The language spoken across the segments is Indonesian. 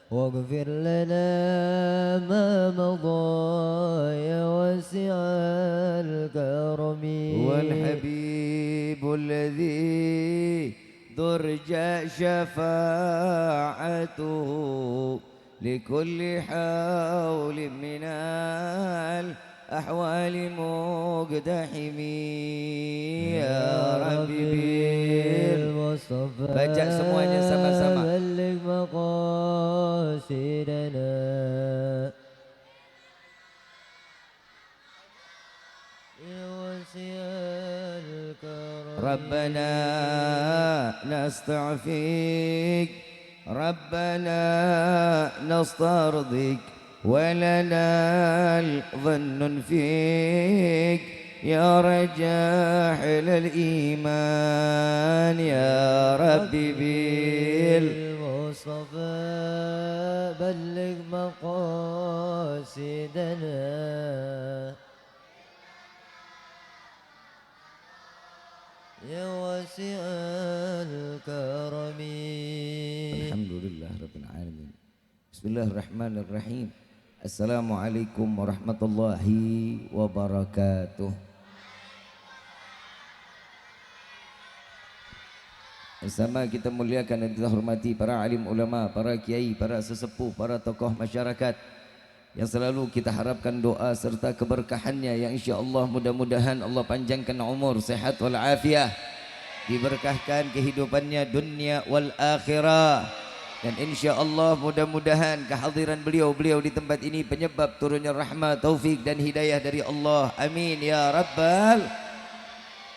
واغفر لنا ما مضى يا واسع الكرم. هو الحبيب الذي ترجى شفاعته لكل حول من الأحوال مقتحم. يا ربي بالمصطفى baca semuanya sama-sama. بلغ مقاصدنا يا واسع الكرم. ربنا نستعفيك ربنا نسترضيك ولنا الظن فيك يا رجاحل الإيمان يا ربي بالمصطفى بلغ مقاصدنا يا واسع الكرم. الحمد لله رب العالمين. بسم الله الرحمن الرحيم. Assalamualaikum warahmatullahi wabarakatuh. Bersama kita muliakan dan kita hormati para alim ulama, para kiai, para sesepuh, para tokoh masyarakat yang selalu kita harapkan doa serta keberkahannya, yang insya-Allah mudah-mudahan Allah panjangkan umur, sehat wal afiah, diberkahkan kehidupannya dunia wal akhirah, dan insya-Allah mudah-mudahan kehadiran beliau di tempat ini penyebab turunnya rahmat, taufik dan hidayah dari Allah. Amin ya rabbal.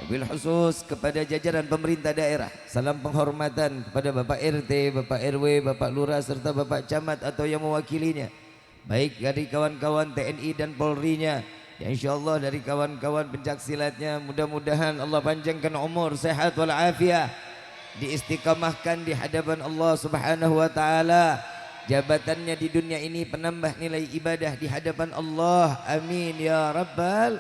Wabil khusus kepada jajaran pemerintah daerah, salam penghormatan kepada Bapak RT, Bapak RW, Bapak Lurah serta Bapak Camat atau yang mewakilinya, baik dari kawan-kawan TNI dan Polri-nya, ya insyaallah dari kawan-kawan pencaksilatnya, mudah-mudahan Allah panjangkan umur, sehat wal afiah, diistiqamahkan di hadapan Allah Subhanahu wa taala, jabatannya di dunia ini penambah nilai ibadah di hadapan Allah. Amin ya rabbal.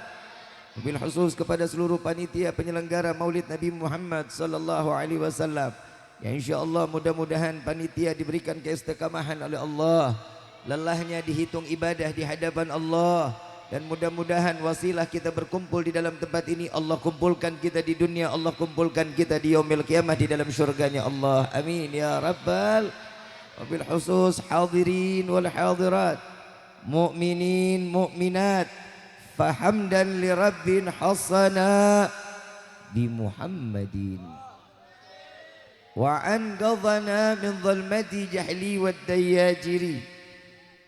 Wabil khusus kepada seluruh panitia penyelenggara Maulid Nabi Muhammad sallallahu alaihi wasallam, ya insyaallah mudah-mudahan panitia diberikan keistiqamahan oleh Allah, lelahnya dihitung ibadah di hadapan Allah, dan mudah-mudahan wasilah kita berkumpul di dalam tempat ini, Allah kumpulkan kita di dunia, Allah kumpulkan kita di yaumil qiyamah di dalam syurganya Allah. Amin ya rabbal. Wabil khusus hadirin wal hadirat, mu'minin mu'minat, fahamdan li rabbin hasana bi Muhammadin wa anqadhana min dhulmati jahli wad dayajiri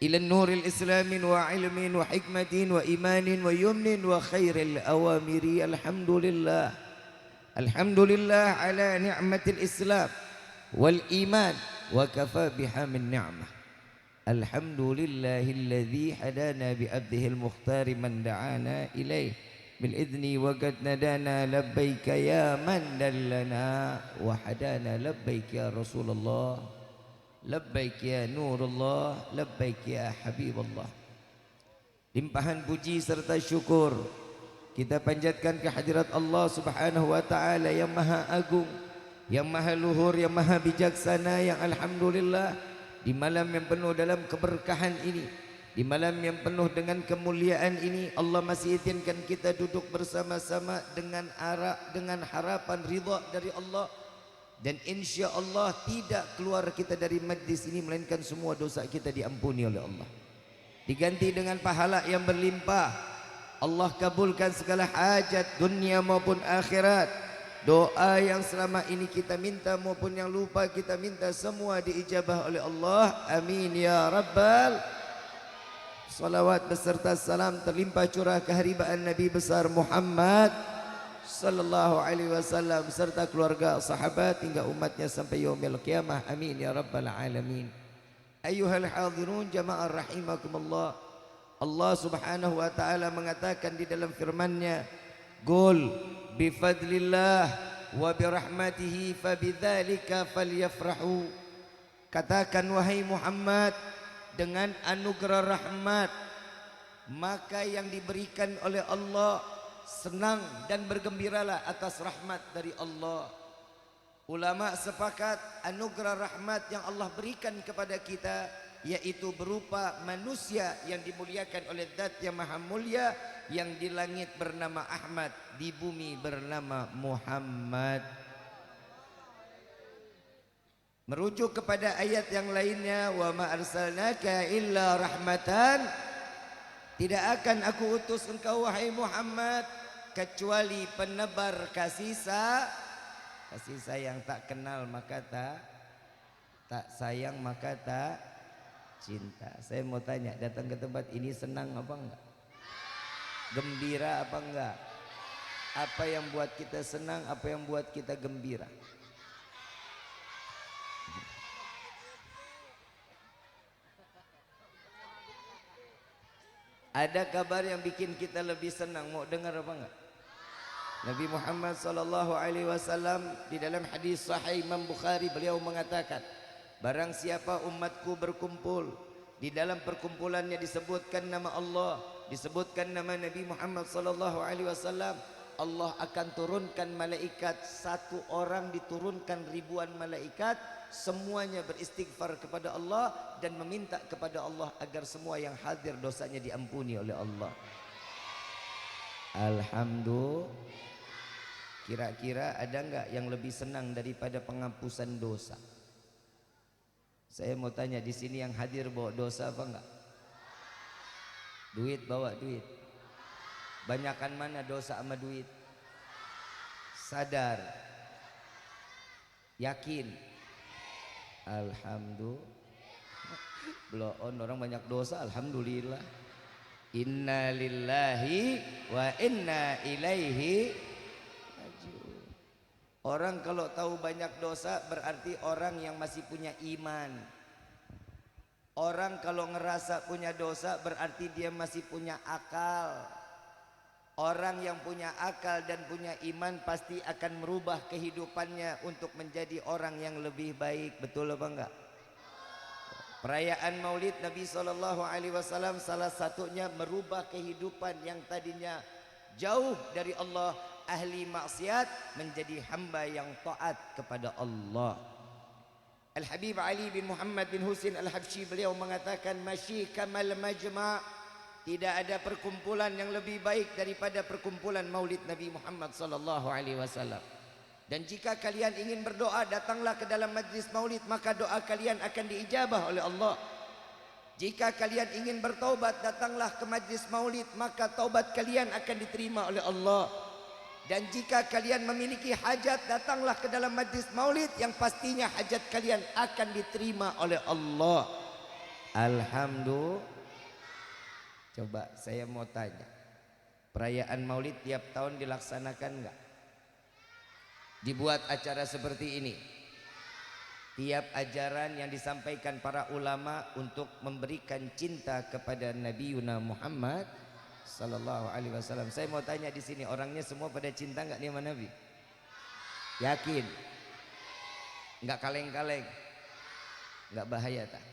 ila nuril islamin wa ilmin wa hikmatin wa imanin wa yumnin wa khairil awamiri. Alhamdulillah, alhamdulillah ala ni'matil islam wal iman wa kafa biha min ni'mah. Alhamdulillahilladzi hadana bi abdihil mukhtar man da'ana ilaih bil idni wa qad nadana labbaika ya man dallana wa hadana labbaika ya Rasulullah labbaik ya nurullah labbaik ya habibullah. Limpahan puji serta syukur kita panjatkan kehadirat Allah Subhanahu wa taala yang maha agung, yang maha luhur, yang maha bijaksana, yang alhamdulillah di malam yang penuh dalam keberkahan ini, di malam yang penuh dengan kemuliaan ini, Allah masih izinkan kita duduk bersama-sama dengan harapan ridha dari Allah, dan insya Allah tidak keluar kita dari majlis ini melainkan semua dosa kita diampuni oleh Allah, diganti dengan pahala yang berlimpah. Allah kabulkan segala hajat dunia maupun akhirat. Doa yang selama ini kita minta maupun yang lupa kita minta, semua diijabah oleh Allah. Amin ya rabbal. Salawat beserta salam terlimpah curah keharibaan Nabi besar Muhammad sallallahu alaihi wasallam serta keluarga, sahabat hingga umatnya sampai yaumil qiyamah. Amin ya rabbal alamin. Ayyuhal hadirun jamaah rahimakumullah. Allah Subhanahu wa taala mengatakan di dalam firman-Nya, "Qul bifadlillah wa birahmatihi fabidzalika falyafrahu." Katakan wahai Muhammad, dengan anugerah rahmat maka yang diberikan oleh Allah, senang dan bergembiralah atas rahmat dari Allah. Ulama sepakat anugerah rahmat yang Allah berikan kepada kita yaitu berupa manusia yang dimuliakan oleh Zat yang Maha Mulia, yang di langit bernama Ahmad, di bumi bernama Muhammad. Merujuk kepada ayat yang lainnya, wa ma arsalnaka illa rahmatan, tidak akan aku utus engkau wahai Muhammad kecuali penebar kasih sayang. Tak kenal maka tak sayang maka tak cinta. Saya mau tanya, datang ke tempat ini senang apa enggak? Gembira apa enggak? Apa yang buat kita senang, apa yang buat kita gembira? Ada kabar yang bikin kita lebih senang, mau dengar apa enggak? Nabi Muhammad SAW di dalam hadis sahih Imam Bukhari, beliau mengatakan, barang siapa umatku berkumpul, di dalam perkumpulannya disebutkan nama Allah, disebutkan nama Nabi Muhammad SAW, Allah akan turunkan malaikat, satu orang diturunkan ribuan malaikat, semuanya beristighfar kepada Allah dan meminta kepada Allah agar semua yang hadir dosanya diampuni oleh Allah. Alhamdulillah. Kira-kira ada enggak yang lebih senang daripada penghapusan dosa? Saya mau tanya, di sini yang hadir bawa dosa apa enggak? Duit, bawa duit. Banyakan mana dosa sama duit? Sadar, yakin. Alhamdulillah. Belum orang banyak dosa, alhamdulillah. Inna lillahi wa inna ilaihi rajiun. Orang kalau tahu banyak dosa berarti orang yang masih punya iman. Orang kalau ngerasa punya dosa berarti dia masih punya akal. Orang yang punya akal dan punya iman pasti akan merubah kehidupannya untuk menjadi orang yang lebih baik. Betul apa enggak? Perayaan Maulid Nabi SAW salah satunya merubah kehidupan yang tadinya jauh dari Allah, ahli maksiat, menjadi hamba yang taat kepada Allah. Al-Habib Ali bin Muhammad bin Husin Al-Habsyi, beliau mengatakan, masyi kamal majma', tidak ada perkumpulan yang lebih baik daripada perkumpulan Maulid Nabi Muhammad SAW. Dan jika kalian ingin berdoa, datanglah ke dalam majlis Maulid, maka doa kalian akan diijabah oleh Allah. Jika kalian ingin bertaubat, datanglah ke majlis Maulid, maka taubat kalian akan diterima oleh Allah. Dan jika kalian memiliki hajat, datanglah ke dalam majlis Maulid, yang pastinya hajat kalian akan diterima oleh Allah. Alhamdulillah. Coba saya mau tanya, perayaan Maulid tiap tahun dilaksanakan enggak? Dibuat acara seperti ini. Tiap ajaran yang disampaikan para ulama untuk memberikan cinta kepada Nabi Yuna Muhammad sallallahu alaihi wasallam. Saya mau tanya di sini, orangnya semua pada cinta enggak nih sama Nabi? Yakin? Enggak kaleng-kaleng? Enggak bahaya tak?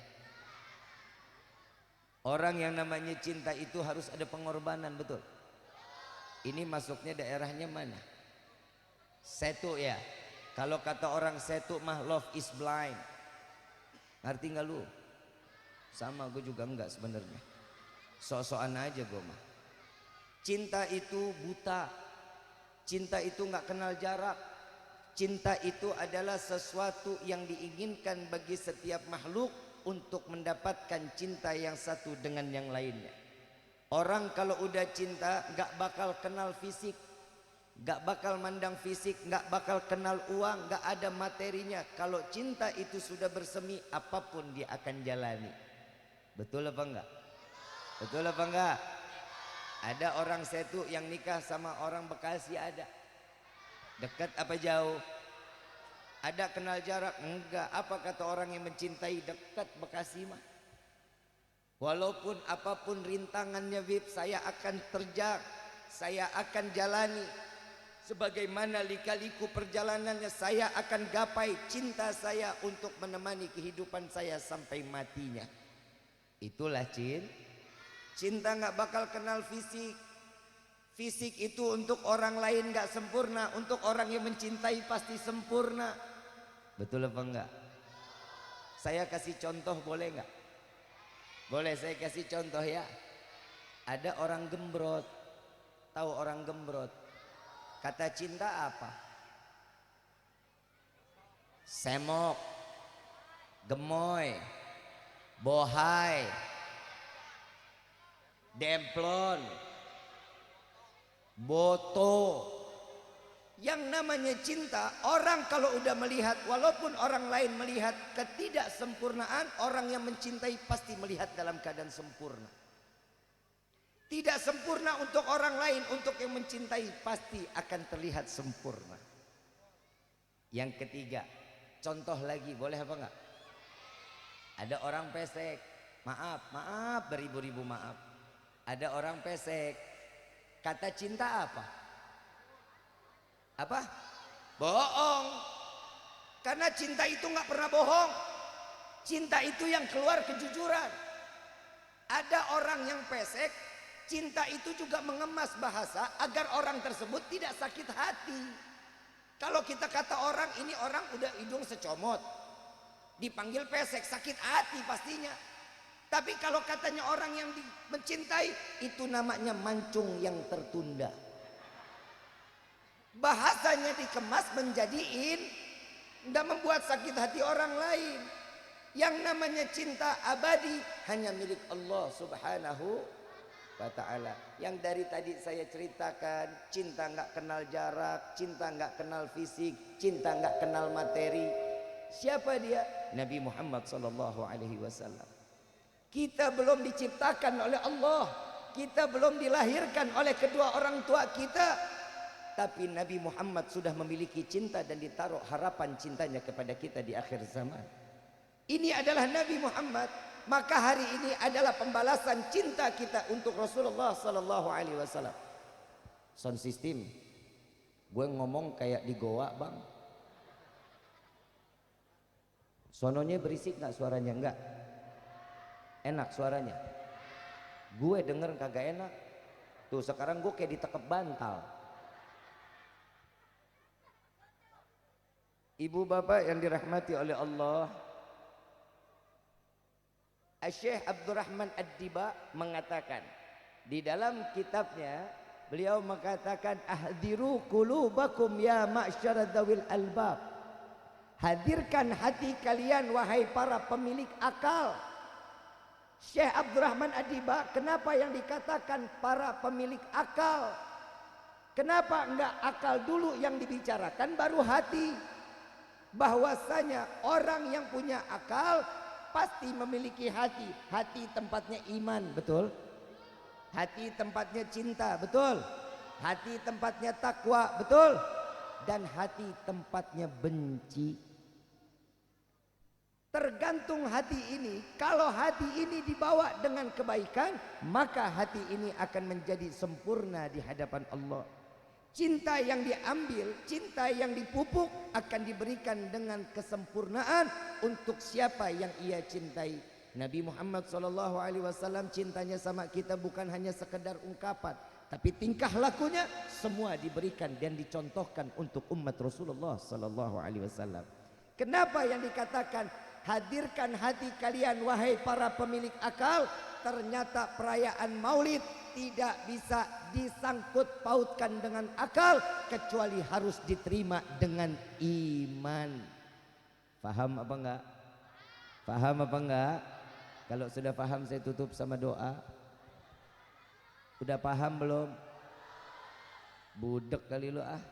Orang yang namanya cinta itu harus ada pengorbanan, betul? Ini masuknya daerahnya mana? Setu ya. Kalau kata orang Setu mah love is blind. Ngerti nggak lu? Sama gue juga enggak sebenarnya. Sok-sokan aja gue mah. Cinta itu buta. Cinta itu nggak kenal jarak. Cinta itu adalah sesuatu yang diinginkan bagi setiap makhluk untuk mendapatkan cinta yang satu dengan yang lainnya. Orang kalau udah cinta gak bakal kenal fisik, gak bakal mandang fisik, gak bakal kenal uang, gak ada materinya. Kalau cinta itu sudah bersemi, apapun dia akan jalani. Betul apa enggak? Betul apa enggak? Ada orang Setu yang nikah sama orang Bekasi, ada. Dekat apa jauh? Ada kenal jarak? Enggak. Apa kata orang yang mencintai? Dekat Bekasi mah. Walaupun apapun rintangannya, Bib, saya akan terjang, saya akan jalani. Sebagaimana lika-liku perjalanannya, saya akan gapai cinta saya untuk menemani kehidupan saya sampai matinya. Itulah cinta nggak bakal kenal fisik. Fisik itu untuk orang lain nggak sempurna, untuk orang yang mencintai pasti sempurna. Betul apa enggak? Saya kasih contoh boleh enggak? Boleh saya kasih contoh ya. Ada orang gembrot. Tahu orang gembrot? Kata cinta apa? Semok, gemoy, bohai, demplon, boto. Yang namanya cinta, orang kalau udah melihat, walaupun orang lain melihat ketidaksempurnaan, orang yang mencintai pasti melihat dalam keadaan sempurna. Tidak sempurna untuk orang lain, untuk yang mencintai pasti akan terlihat sempurna. Yang ketiga, contoh lagi, boleh apa enggak? Ada orang pesek, maaf, beribu-ribu maaf. Ada orang pesek, kata cinta apa? Apa? Bohong. Karena cinta itu nggak pernah bohong. Cinta itu yang keluar kejujuran. Ada orang yang pesek, cinta itu juga mengemas bahasa agar orang tersebut tidak sakit hati. Kalau kita kata orang, ini orang udah hidung secomot, dipanggil pesek, sakit hati pastinya. Tapi kalau katanya orang yang mencintai, itu namanya mancung yang tertunda. Bahasanya dikemas menjadi tidak membuat sakit hati orang lain. Yang namanya cinta abadi hanya milik Allah Subhanahu wa ta'ala. Yang dari tadi saya ceritakan, cinta nggak kenal jarak, cinta nggak kenal fisik, cinta nggak kenal materi. Siapa dia? Nabi Muhammad sallallahu alaihi wasallam. Kita belum diciptakan oleh Allah, kita belum dilahirkan oleh kedua orang tua kita, tapi Nabi Muhammad sudah memiliki cinta dan ditaruh harapan cintanya kepada kita di akhir zaman. Ini adalah Nabi Muhammad. Maka hari ini adalah pembalasan cinta kita untuk Rasulullah sallallahu alaihi wasallam. Sound system, gue ngomong kayak di goa bang. Sononya berisik nggak suaranya? Enggak. Enak suaranya. Gue denger kagak enak. Tuh sekarang gue kayak ditekep bantal. Ibu bapak yang dirahmati oleh Allah, Syekh Abdurrahman Ad-Diba mengatakan di dalam kitabnya, beliau mengatakan ahdiru qulubakum ya ma'syaradzawil albab. Hadirkan hati kalian wahai para pemilik akal. Syekh Abdurrahman Ad-Diba, kenapa yang dikatakan para pemilik akal? Kenapa enggak akal dulu yang dibicarakan baru hati? Bahwasanya orang yang punya akal pasti memiliki hati. Hati tempatnya iman, betul? Hati tempatnya cinta, betul? Hati tempatnya takwa, betul? Dan hati tempatnya benci. Tergantung hati ini. Kalau hati ini dibawa dengan kebaikan, maka hati ini akan menjadi sempurna di hadapan Allah. Cinta yang diambil, cinta yang dipupuk akan diberikan dengan kesempurnaan untuk siapa yang ia cintai. Nabi Muhammad SAW cintanya sama kita bukan hanya sekedar ungkapan, tapi tingkah lakunya semua diberikan dan dicontohkan untuk umat Rasulullah SAW. Kenapa yang dikatakan hadirkan hati kalian wahai para pemilik akal? Ternyata perayaan Maulid tidak bisa disangkut pautkan dengan akal, kecuali harus diterima dengan iman. Paham apa enggak? Paham apa enggak? Kalau sudah paham saya tutup sama doa. Udah paham belum? Budek kali lu ah.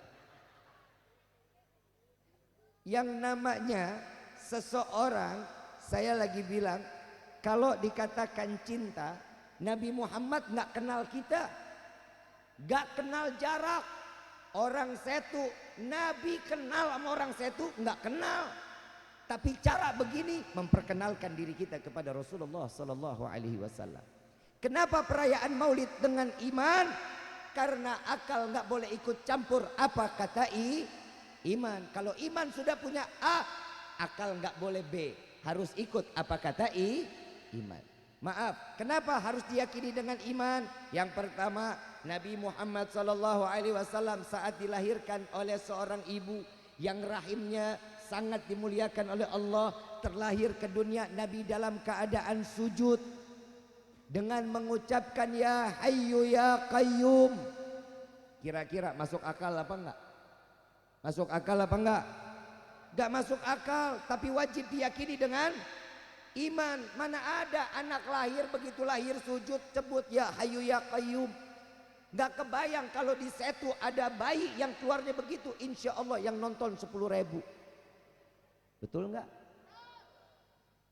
Yang namanya seseorang, saya lagi bilang, kalau dikatakan cinta, Nabi Muhammad nggak kenal kita, nggak kenal jarak. Orang Setu, Nabi kenal sama orang Setu nggak kenal. Tapi cara begini memperkenalkan diri kita kepada Rasulullah Sallallahu Alaihi Wasallam. Kenapa perayaan Maulid dengan iman? Karena akal nggak boleh ikut campur apa kata iman. Kalau iman sudah punya A, akal nggak boleh B, harus ikut apa kata iman. Maaf, kenapa harus diyakini dengan iman? Yang pertama, Nabi Muhammad SAW saat dilahirkan oleh seorang ibu yang rahimnya sangat dimuliakan oleh Allah, terlahir ke dunia Nabi dalam keadaan sujud. dengan mengucapkan ya hayyu ya qayyum. Kira-kira masuk akal apa enggak? Masuk akal apa enggak? Enggak masuk akal, tapi wajib diyakini dengan iman. Mana ada anak lahir begitu lahir sujud sebut ya hayyu ya qayyum. Enggak kebayang kalau di Setu ada bayi yang keluarnya begitu, insya Allah yang nonton 10.000. Betul enggak?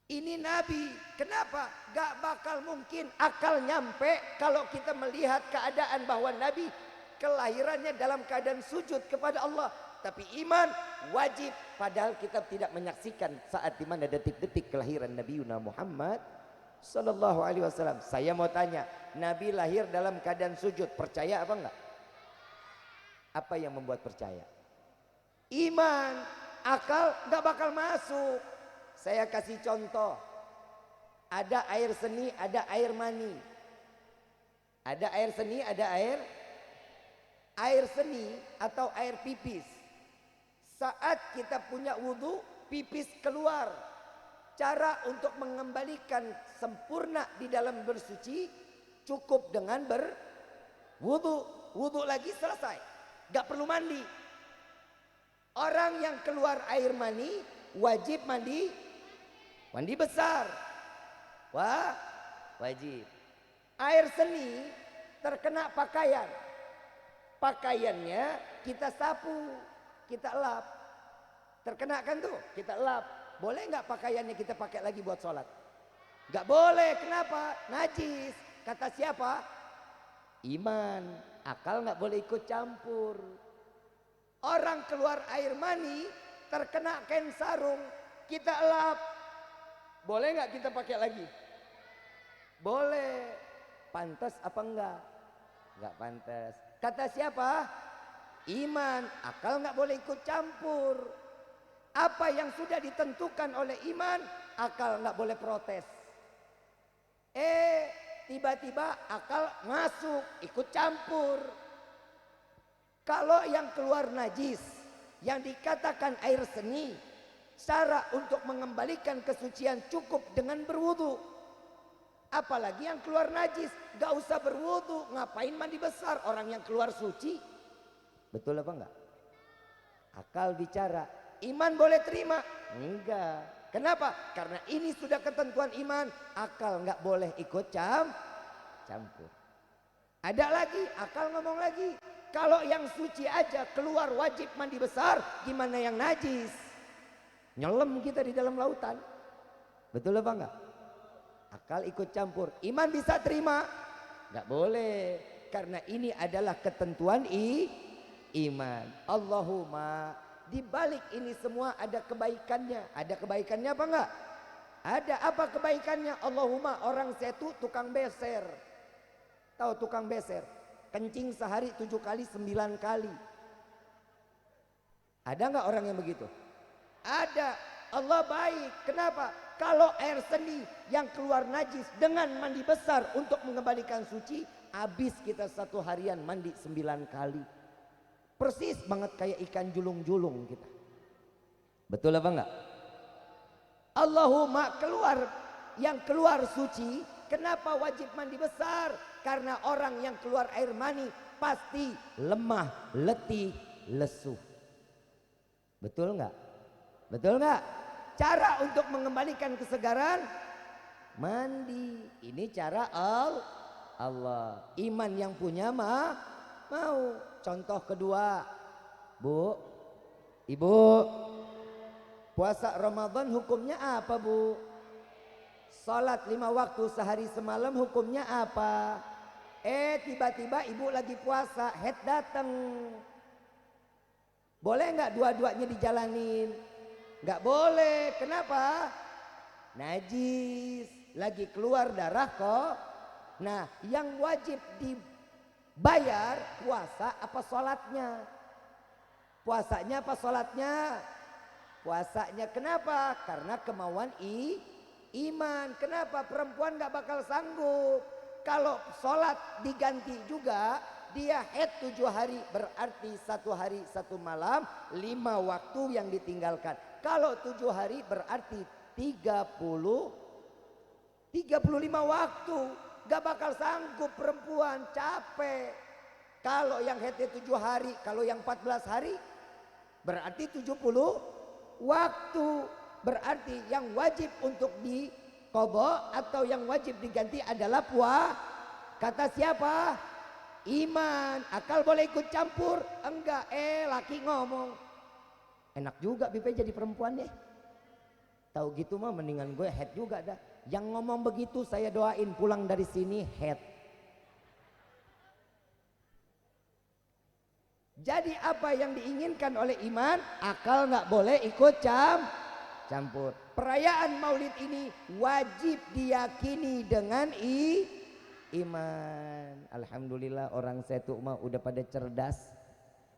Ini Nabi, kenapa? Gak bakal mungkin akal nyampe kalau kita melihat keadaan bahwa Nabi kelahirannya dalam keadaan sujud kepada Allah. Tapi iman wajib, padahal kita tidak menyaksikan saat dimana detik-detik kelahiran Nabi Muhammad Sallallahu Alaihi Wasallam. Saya mau tanya, Nabi lahir dalam keadaan sujud, percaya apa enggak? Apa yang membuat percaya? Iman, akal gak bakal masuk. Saya kasih contoh, ada air seni, ada air mani. Ada air seni, ada air seni atau air pipis. Saat kita punya wudhu, pipis keluar. Cara untuk mengembalikan sempurna di dalam bersuci, cukup dengan berwudhu. Wudhu lagi selesai, gak perlu mandi. Orang yang keluar air mani wajib mandi besar. Wah, wajib. Air seni terkena pakaian, pakaiannya kita sapu, kita lap. Terkena kan tuh, kita lap. Boleh nggak pakaiannya kita pakai lagi buat sholat? Nggak boleh. Kenapa? Najis. Kata siapa? Iman. Akal nggak boleh ikut campur. Orang keluar air mani terkena kain sarung, kita lap. Boleh nggak kita pakai lagi? Boleh. Pantas apa enggak? Enggak pantas. Kata siapa? Iman. Akal nggak boleh ikut campur. Apa yang sudah ditentukan oleh iman, akal nggak boleh protes. Tiba-tiba akal masuk, ikut campur. Kalau yang keluar najis, yang dikatakan air seni, cara untuk mengembalikan kesucian cukup dengan berwudu. Apalagi yang keluar najis, gak usah berwudu, ngapain mandi besar orang yang keluar suci? Betul apa enggak? Akal bicara. Iman boleh terima? Enggak. Kenapa? Karena ini sudah ketentuan iman, akal nggak boleh ikut campur. Ada lagi, akal ngomong lagi. Kalau yang suci aja keluar wajib mandi besar, gimana yang najis? Nyelam kita di dalam lautan. Betul apa enggak? Akal ikut campur. Iman bisa terima? Nggak boleh. Karena ini adalah ketentuan iman. Allahumma, di balik ini semua ada kebaikannya. Ada kebaikannya apa enggak? Ada apa kebaikannya? Allahumma, orang Setu tukang beser. Tahu tukang beser? Kencing sehari 7 kali 9 kali. Ada enggak orang yang begitu? Ada. Allah baik. Kenapa? Kalau air seni yang keluar najis dengan mandi besar untuk mengembalikan suci, habis kita 1 harian mandi 9 kali. Persis banget kayak ikan julung-julung kita. Betul apa enggak? Allahumma, yang keluar suci, kenapa wajib mandi besar? Karena orang yang keluar air mani pasti lemah, letih, lesu. Betul enggak? Betul enggak? Cara untuk mengembalikan kesegaran, mandi. Ini cara Allah. Iman yang punya mau. Contoh kedua, Bu, Ibu, puasa Ramadan hukumnya apa, Bu? Salat 5 waktu sehari semalam hukumnya apa? Tiba-tiba Ibu lagi puasa, head datang. Boleh nggak dua-duanya dijalanin? Nggak boleh. Kenapa? Najis, lagi keluar darah kok. Nah, yang wajib dibayar puasa apa sholatnya? Puasanya apa sholatnya? Puasanya. Kenapa? Karena kemauan iman. Kenapa? Perempuan gak bakal sanggup. Kalau sholat diganti juga, dia head 7 hari, berarti 1 hari 1 malam 5 waktu yang ditinggalkan. Kalau 7 hari berarti 35 waktu. Gak bakal sanggup perempuan, capek. Kalau yang haidnya 7 hari, kalau yang 14 hari berarti 70 waktu. Berarti yang wajib untuk diqadha atau yang wajib diganti adalah puasa. Kata siapa? Iman. Akal boleh ikut campur? Enggak. Laki ngomong. Enak juga Bipe jadi perempuan deh. Tahu gitu mah mendingan gue head juga dah. Yang ngomong begitu saya doain pulang dari sini head. Jadi apa yang diinginkan oleh iman, akal nggak boleh ikut campur. Perayaan Maulid ini wajib diyakini dengan iman. Alhamdulillah orang Setu mah udah pada cerdas.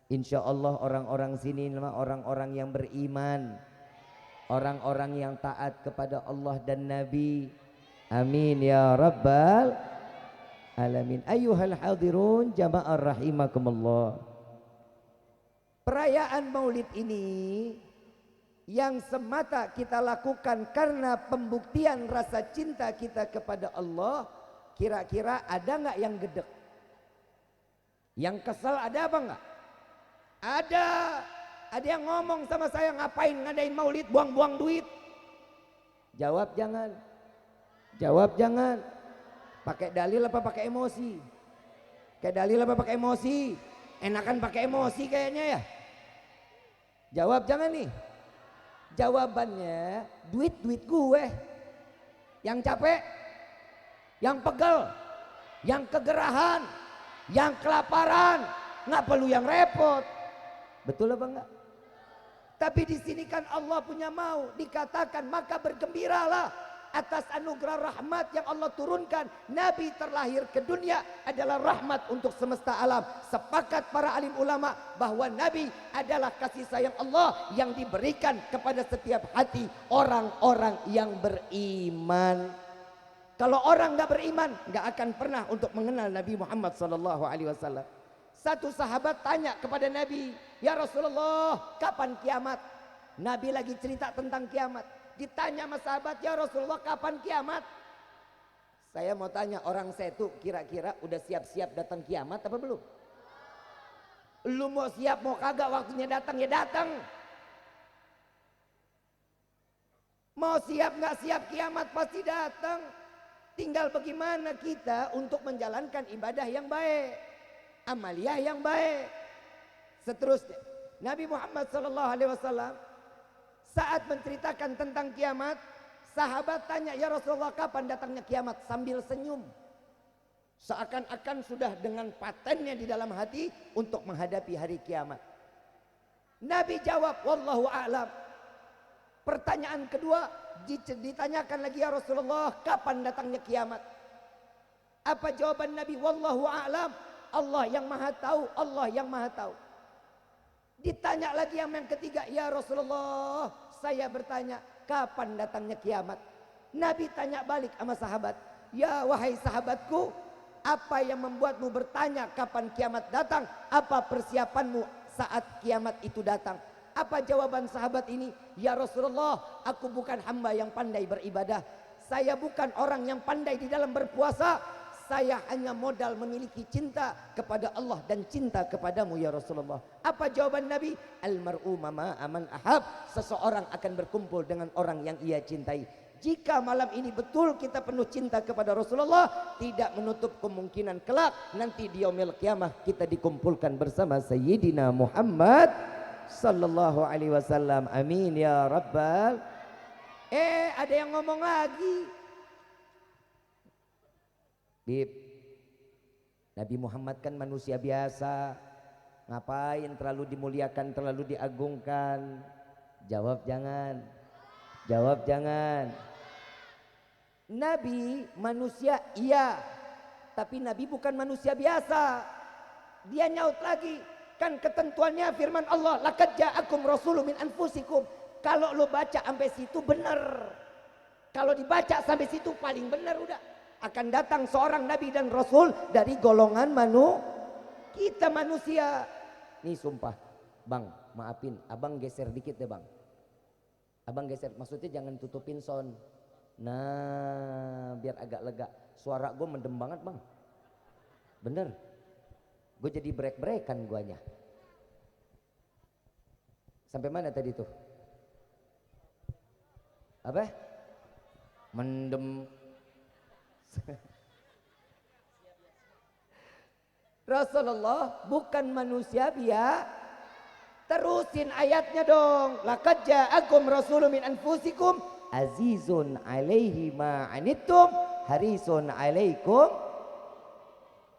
Insya Allah orang-orang sini mah orang-orang yang beriman. Orang-orang yang taat kepada Allah dan Nabi. Amin ya rabbal alamin. Ayyuhal hadirun jama'ar rahimakumullah. Perayaan Maulid ini yang semata kita lakukan karena pembuktian rasa cinta kita kepada Allah. Kira-kira ada nggak yang gedek? Yang kesel ada apa nggak? Ada. Ada yang ngomong sama saya, ngapain ngadain maulid, buang-buang duit. Jawab jangan. Jawab jangan. Pakai dalil apa pakai emosi? Pakai dalil apa pakai emosi? Enakan pakai emosi kayaknya ya. Jawab jangan nih. Jawabannya duit-duit gue. Yang capek, yang pegel, yang kegerahan, yang kelaparan. Nggak perlu yang repot. Betul apa enggak? Tapi di sini kan Allah punya mau, dikatakan maka bergembiralah atas anugerah rahmat yang Allah turunkan. Nabi terlahir ke dunia adalah rahmat untuk semesta alam. Sepakat para alim ulama bahwa Nabi adalah kasih sayang Allah yang diberikan kepada setiap hati orang-orang yang beriman. Kalau orang nggak beriman, nggak akan pernah untuk mengenal Nabi Muhammad SAW. Satu sahabat tanya kepada Nabi, ya Rasulullah, kapan kiamat? Nabi lagi cerita tentang kiamat. Ditanya sama sahabat, ya Rasulullah, kapan kiamat? Saya mau tanya orang Setu, kira-kira udah siap-siap datang kiamat apa belum? Lu mau siap mau kagak waktunya datang ya datang. Mau siap nggak siap kiamat pasti datang. Tinggal bagaimana kita untuk menjalankan ibadah yang baik. Amaliyah yang baik. Seterusnya Nabi Muhammad SAW saat menceritakan tentang kiamat, sahabat tanya, ya Rasulullah kapan datangnya kiamat? Sambil senyum, seakan-akan sudah dengan patennya di dalam hati untuk menghadapi hari kiamat. Nabi jawab, wallahu a'lam. Pertanyaan kedua ditanyakan lagi, ya Rasulullah kapan datangnya kiamat? Apa jawaban Nabi? Wallahu a'lam. Allah yang maha tahu, Allah yang maha tahu. Ditanya lagi yang ketiga, ya Rasulullah, saya bertanya, kapan datangnya kiamat? Nabi tanya balik sama sahabat, ya wahai sahabatku, apa yang membuatmu bertanya kapan kiamat datang? Apa persiapanmu saat kiamat itu datang? Apa jawaban sahabat ini? Ya Rasulullah, aku bukan hamba yang pandai beribadah. Saya bukan orang yang pandai di dalam berpuasa. Saya hanya modal memiliki cinta kepada Allah dan cinta kepadamu ya Rasulullah. Apa jawaban Nabi? Almar'u mama aman ahab. Seseorang akan berkumpul dengan orang yang ia cintai. Jika malam ini betul kita penuh cinta kepada Rasulullah, tidak menutup kemungkinan kelak nanti di yaumil qiyamah kita dikumpulkan bersama Sayyidina Muhammad sallallahu alaihi wasallam. Amin ya rabbal. Ada yang ngomong lagi. Bib, Nabi Muhammad kan manusia biasa. Ngapain terlalu dimuliakan, terlalu diagungkan? Jawab jangan. Jawab jangan. Nabi manusia iya, tapi Nabi bukan manusia biasa. Dia nyaut lagi, kan ketentuannya firman Allah, laqad ja'akum rasulun min anfusikum. Kalau lo baca sampai situ benar. Kalau dibaca sampai situ paling benar udah. Akan datang seorang nabi dan rasul dari golongan kita manusia. Nih sumpah, bang, maafin, abang geser dikit deh bang. Abang geser, maksudnya jangan tutupin sound. Nah, biar agak lega. Suara gue mendem banget bang. Bener. Gue jadi break-breakan guanya. Sampai mana tadi tuh? Apa? Mendem. Rasulullah bukan manusia biasa. Terusin ayatnya dong. Laqad ja'akum rasulun min anfusikum azizun alaihi ma anittum harisun alaikum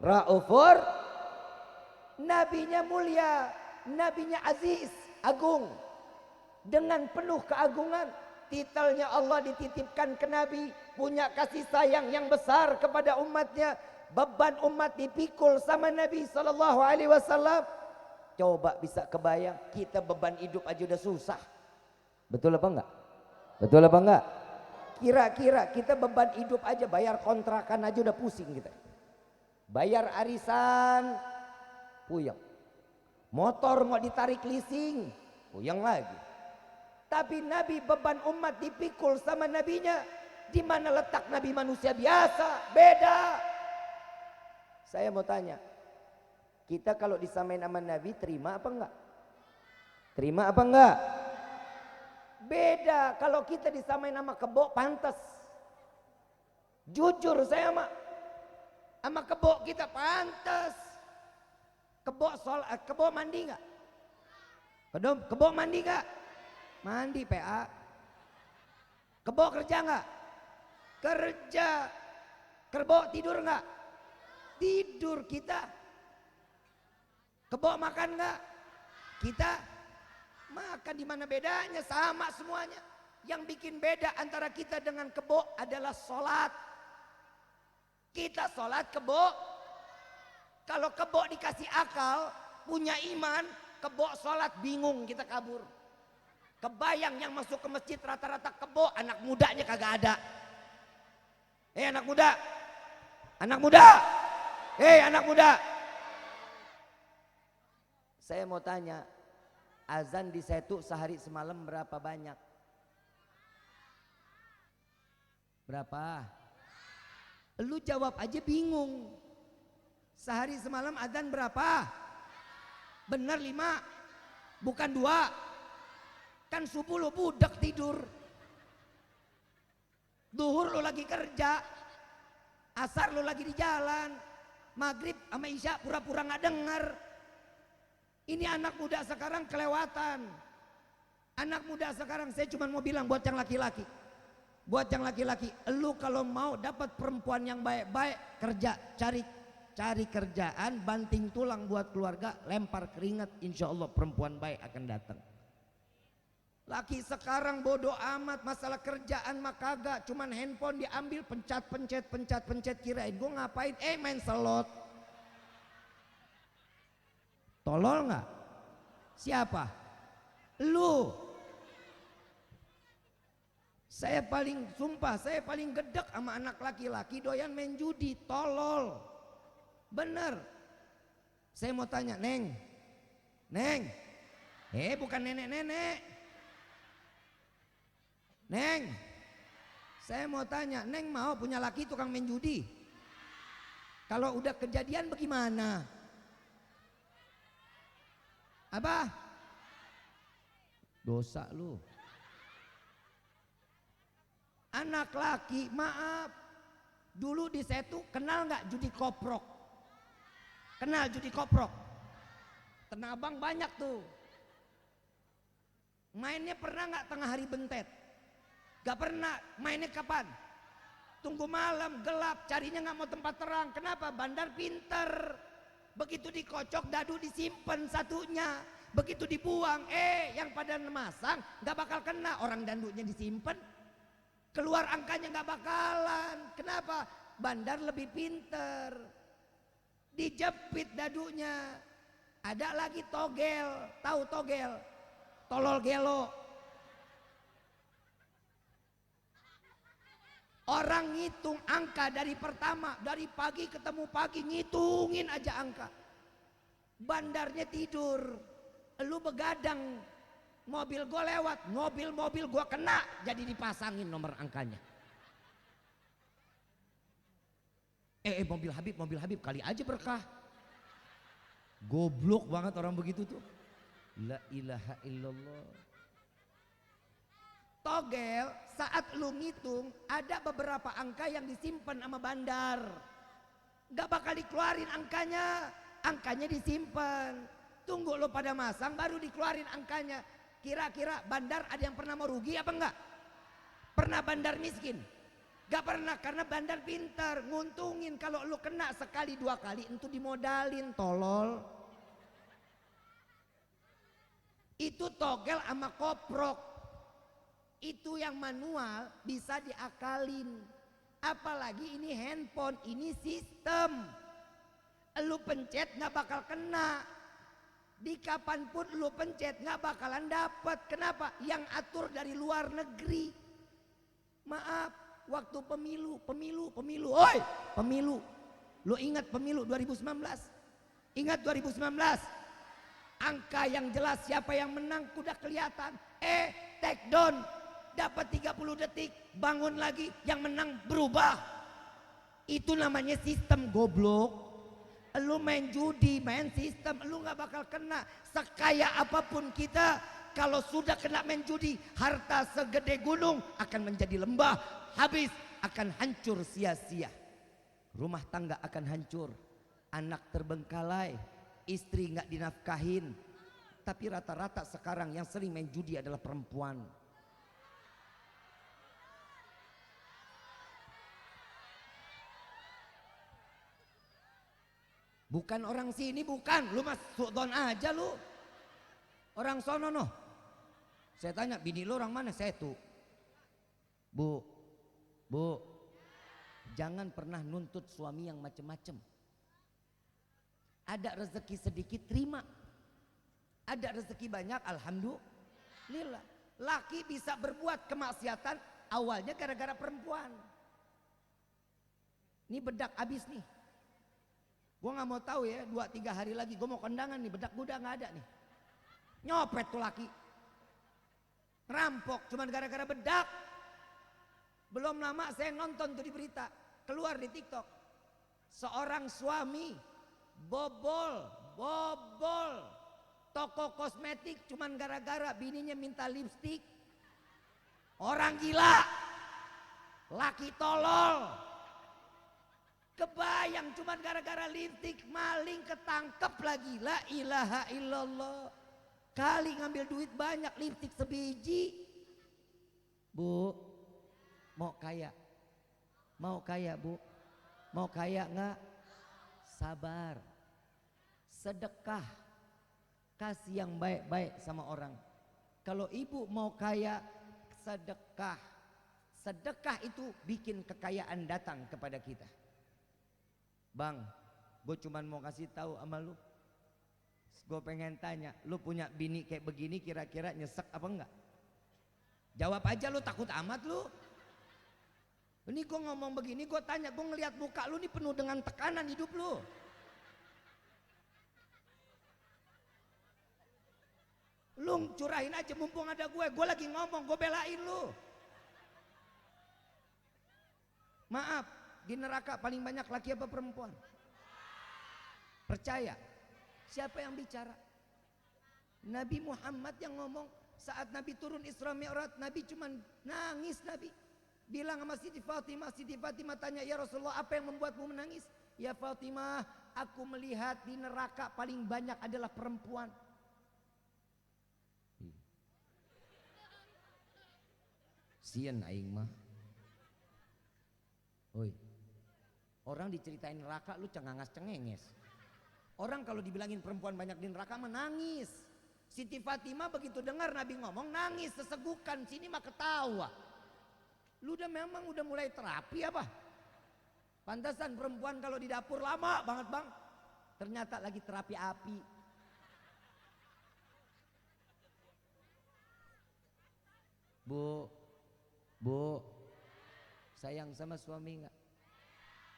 raufur. Nabinya mulia, nabinya aziz, agung. Dengan penuh keagungan, titelnya Allah dititipkan ke nabi, punya kasih sayang yang besar kepada umatnya. Beban umat dipikul sama Nabi sallallahu alaihi wasallam. Coba bisa kebayang, kita beban hidup aja udah susah. Betul apa enggak? Betul apa enggak? Kira-kira kita beban hidup aja, bayar kontrakan aja udah pusing kita. Bayar arisan, puyeng. Motor mau ditarik leasing, puyeng lagi. Tapi Nabi beban umat dipikul sama nabinya. Di mana letak Nabi manusia biasa? Beda. Saya mau tanya, kita kalau disamain sama Nabi terima apa enggak? Terima apa enggak? Beda kalau kita disamain sama kebo pantas. Jujur saya sama kebo kita pantas. Kebo mandi enggak? Kebo mandi enggak? Mandi PA. Kebo kerja enggak? Kerja. Kebo tidur enggak? Tidur kita. Kebo makan enggak? Kita makan. Di mana bedanya? Sama semuanya. Yang bikin beda antara kita dengan kebo adalah sholat. Kita sholat, kebo. Kalau kebo dikasih akal, punya iman, kebo sholat bingung, kita kabur. Kebayang yang masuk ke masjid rata-rata kebo, anak mudanya kagak ada. Anak muda. Anak muda. Anak muda. Saya mau tanya, azan di Setu sehari semalam berapa banyak? Berapa? Lu jawab aja bingung. Sehari semalam azan berapa? Bener 5, bukan 2. Kan subuh lu budak tidur. Duhur lu lagi kerja. Asar lu lagi di jalan. Maghrib sama isya pura-pura gak denger. Ini anak muda sekarang kelewatan. Anak muda sekarang, saya cuma mau bilang buat yang laki-laki. Buat yang laki-laki, lu kalau mau dapat perempuan yang baik-baik, kerja, cari kerjaan, banting tulang buat keluarga, lempar keringat, insya Allah perempuan baik akan datang. Laki sekarang bodoh amat, masalah kerjaan mah kagak, cuman handphone diambil, pencet, kirain gue ngapain? Main slot. Tolol nggak? Siapa? Lu. Saya paling gedek sama anak laki-laki doyan main judi, tolol. Bener. Saya mau tanya, Neng. Bukan nenek-nenek. Neng. Saya mau tanya, Neng mau punya laki tukang main judi? Kalau udah kejadian bagaimana? Apa? Dosa lu. Anak laki, maaf. Dulu di Setu kenal nggak judi koprok? Kenal judi koprok? Tanah Abang banyak tuh. Mainnya pernah nggak tengah hari bentet? Gak pernah. Mainnya kapan? Tunggu malam gelap, carinya nggak mau tempat terang. Kenapa? Bandar pinter. Begitu dikocok dadu disimpan satunya. Begitu dibuang, yang pada masang nggak bakal kena, orang dandunya disimpan. Keluar angkanya nggak bakalan. Kenapa? Bandar lebih pinter. Dijepit dadunya. Ada lagi togel, tahu togel? Tolol gelo. Orang ngitung angka dari pertama, dari pagi ketemu pagi, ngitungin aja angka. Bandarnya tidur, lu begadang, mobil gue lewat, mobil gue kena, jadi dipasangin nomor angkanya. Mobil Habib kali aja berkah. Goblok banget orang begitu tuh. La ilaha illallah. Togel saat lu ngitung ada beberapa angka yang disimpan sama bandar. Gak bakal dikeluarin angkanya. Angkanya disimpan. Tunggu lo pada masang baru dikeluarin angkanya. Kira-kira bandar ada yang pernah mau rugi apa enggak? Pernah bandar miskin? Gak pernah, karena bandar pintar nguntungin. Kalau lu kena sekali dua kali itu dimodalin, tolol. Itu togel sama koprok. Itu yang manual bisa diakalin. Apalagi ini handphone, ini sistem. Lu pencet gak bakal kena. Di kapanpun lu pencet gak bakalan dapet. Kenapa? Yang atur dari luar negeri. Maaf, waktu pemilu. Oi, pemilu. Lu ingat pemilu 2019? Ingat 2019? Angka yang jelas siapa yang menang udah kelihatan. Take down. Dapat 30 detik, bangun lagi, yang menang berubah. Itu namanya sistem, goblok. Lu main judi, main sistem, lu gak bakal kena. Sekaya apapun kita, kalau sudah kena main judi, harta segede gunung akan menjadi lembah, habis, akan hancur sia-sia. Rumah tangga akan hancur, anak terbengkalai, istri gak dinafkahin. Tapi rata-rata sekarang yang sering main judi adalah perempuan. Bukan orang sini, bukan. Lu mas suudon aja lu. Orang sono noh. Saya tanya, bini lu orang mana? Saya tuh. Bu, jangan pernah nuntut suami yang macem-macem. Ada rezeki sedikit, terima. Ada rezeki banyak, alhamdulillah. Laki bisa berbuat kemaksiatan awalnya gara-gara perempuan. Ini bedak habis nih. Gue gak mau tahu ya, 2-3 hari lagi gue mau kondangan nih, bedak gue udah gak ada nih. Nyopet tuh laki. Rampok cuman gara-gara bedak. Belum lama saya nonton tuh di berita, keluar di TikTok. Seorang suami bobol toko kosmetik cuman gara-gara bininya minta lipstik. Orang gila. Laki tolol. Kebayang cuman gara-gara lipstik maling ketangkep lagi. La ilaha illallah. Kali ngambil duit banyak, lipstik sebiji. Bu, mau kaya? Mau kaya bu? Mau kaya enggak? Sabar. Sedekah. Kasih yang baik-baik sama orang. Kalau ibu mau kaya, sedekah. Sedekah itu bikin kekayaan datang kepada kita. Bang, gue cuman mau kasih tahu sama lu. Gue pengen tanya, lu punya bini kayak begini kira-kira nyesek apa enggak? Jawab aja, lu takut amat lu. Ini gue ngomong begini, gue tanya, gue ngeliat muka lu nih penuh dengan tekanan hidup lu. Lu curahin aja mumpung ada gue lagi ngomong, gue belain lu. Maaf, di neraka paling banyak laki apa perempuan? Percaya? Siapa yang bicara? Nabi Muhammad yang ngomong. Saat Nabi turun Isra Mi'raj, Nabi cuman nangis. Nabi bilang sama Siti Fatimah tanya, ya Rasulullah, apa yang membuatmu menangis? Ya Fatimah, aku melihat di neraka paling banyak adalah perempuan. Sian aing mah. Oi. Orang diceritain neraka lu cengangas cengenges. Orang kalau dibilangin perempuan banyak di neraka menangis. Siti Fatimah begitu dengar Nabi ngomong nangis sesegukan, sini mah ketawa. Lu memang udah mulai terapi apa? Pantasan perempuan kalau di dapur lama banget bang. Ternyata lagi terapi api. Bu, sayang sama suami nggak?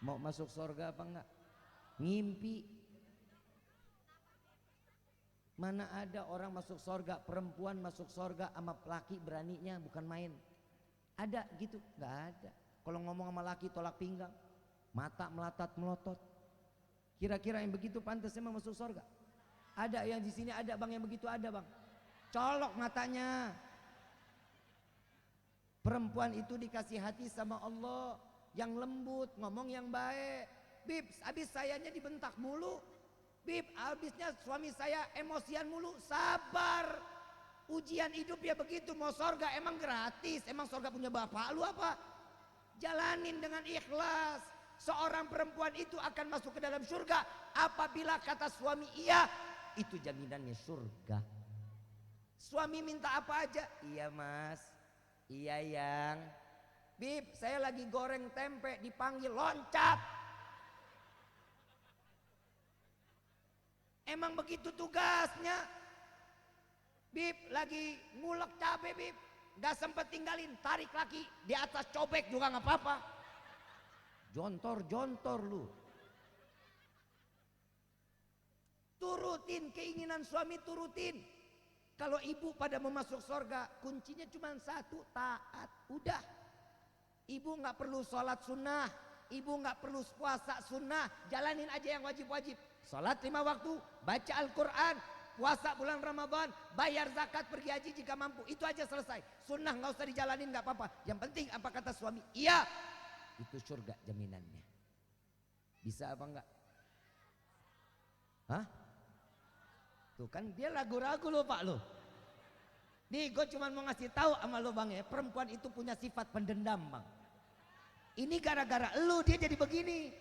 Mau masuk surga apa enggak? Ngimpi. Mana ada orang masuk surga, perempuan masuk surga sama laki beraninya bukan main. Ada gitu? Enggak ada. Kalau ngomong sama laki tolak pinggang. mata melatat melotot. Kira-kira yang begitu pantas emang masuk surga? Ada yang di sini ada bang yang begitu ada bang. Colok matanya. Perempuan itu dikasih hati sama Allah yang lembut, ngomong yang baik. Bib, habis sayanya dibentak mulu. Bib, habisnya suami saya emosian mulu. Sabar. Ujian hidup ya begitu. Mau surga emang gratis? Emang surga punya bapak lu apa? Jalanin dengan ikhlas. Seorang perempuan itu akan masuk ke dalam surga apabila kata suami iya, itu jaminannya surga. Suami minta apa aja? Iya mas, iya yang. Bib, saya lagi goreng tempe, dipanggil loncat. Emang begitu tugasnya. Bib, lagi ngulek cabe bib, gak sempet tinggalin, tarik laki di atas cobek juga gak apa-apa. Jontor-jontor lu. Turutin keinginan suami, turutin. Kalau ibu pada mau masuk surga, kuncinya cuma satu, taat. Udah. Ibu nggak perlu sholat sunnah, ibu nggak perlu puasa sunnah, jalanin aja yang wajib-wajib. Sholat 5 waktu, baca Al-Quran, puasa bulan Ramadan, bayar zakat, pergi haji jika mampu. Itu aja selesai. Sunnah nggak usah dijalanin, nggak apa-apa. Yang penting apa kata suami? Iya. Itu surga jaminannya. Bisa apa enggak? Hah? Tuh kan dia ragu-ragu loh pak lo. Nih gue cuma mau ngasih tahu sama lo bang ya, perempuan itu punya sifat pendendam bang. Ini gara-gara lu dia jadi begini.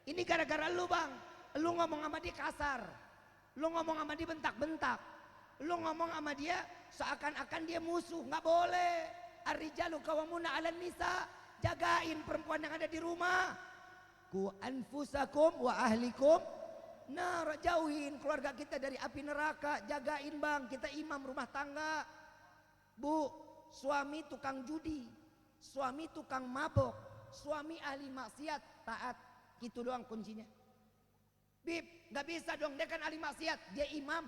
Ini gara-gara lu bang. Lu ngomong sama dia kasar. Lu ngomong sama dia bentak-bentak. Lu ngomong sama dia seakan-akan dia musuh. Nggak boleh. Ar-rijalu qawwamuna 'alan nisa. Jagain perempuan yang ada di rumah. Ku anfusakum wa ahlikum nar, jauhin keluarga kita dari api neraka. Jagain bang, kita imam rumah tangga. Bu, suami tukang judi, suami tukang mabok, suami ahli maksiat, taat. Gitu doang kuncinya. Bib, gak bisa dong, dia kan ahli maksiat, dia imam,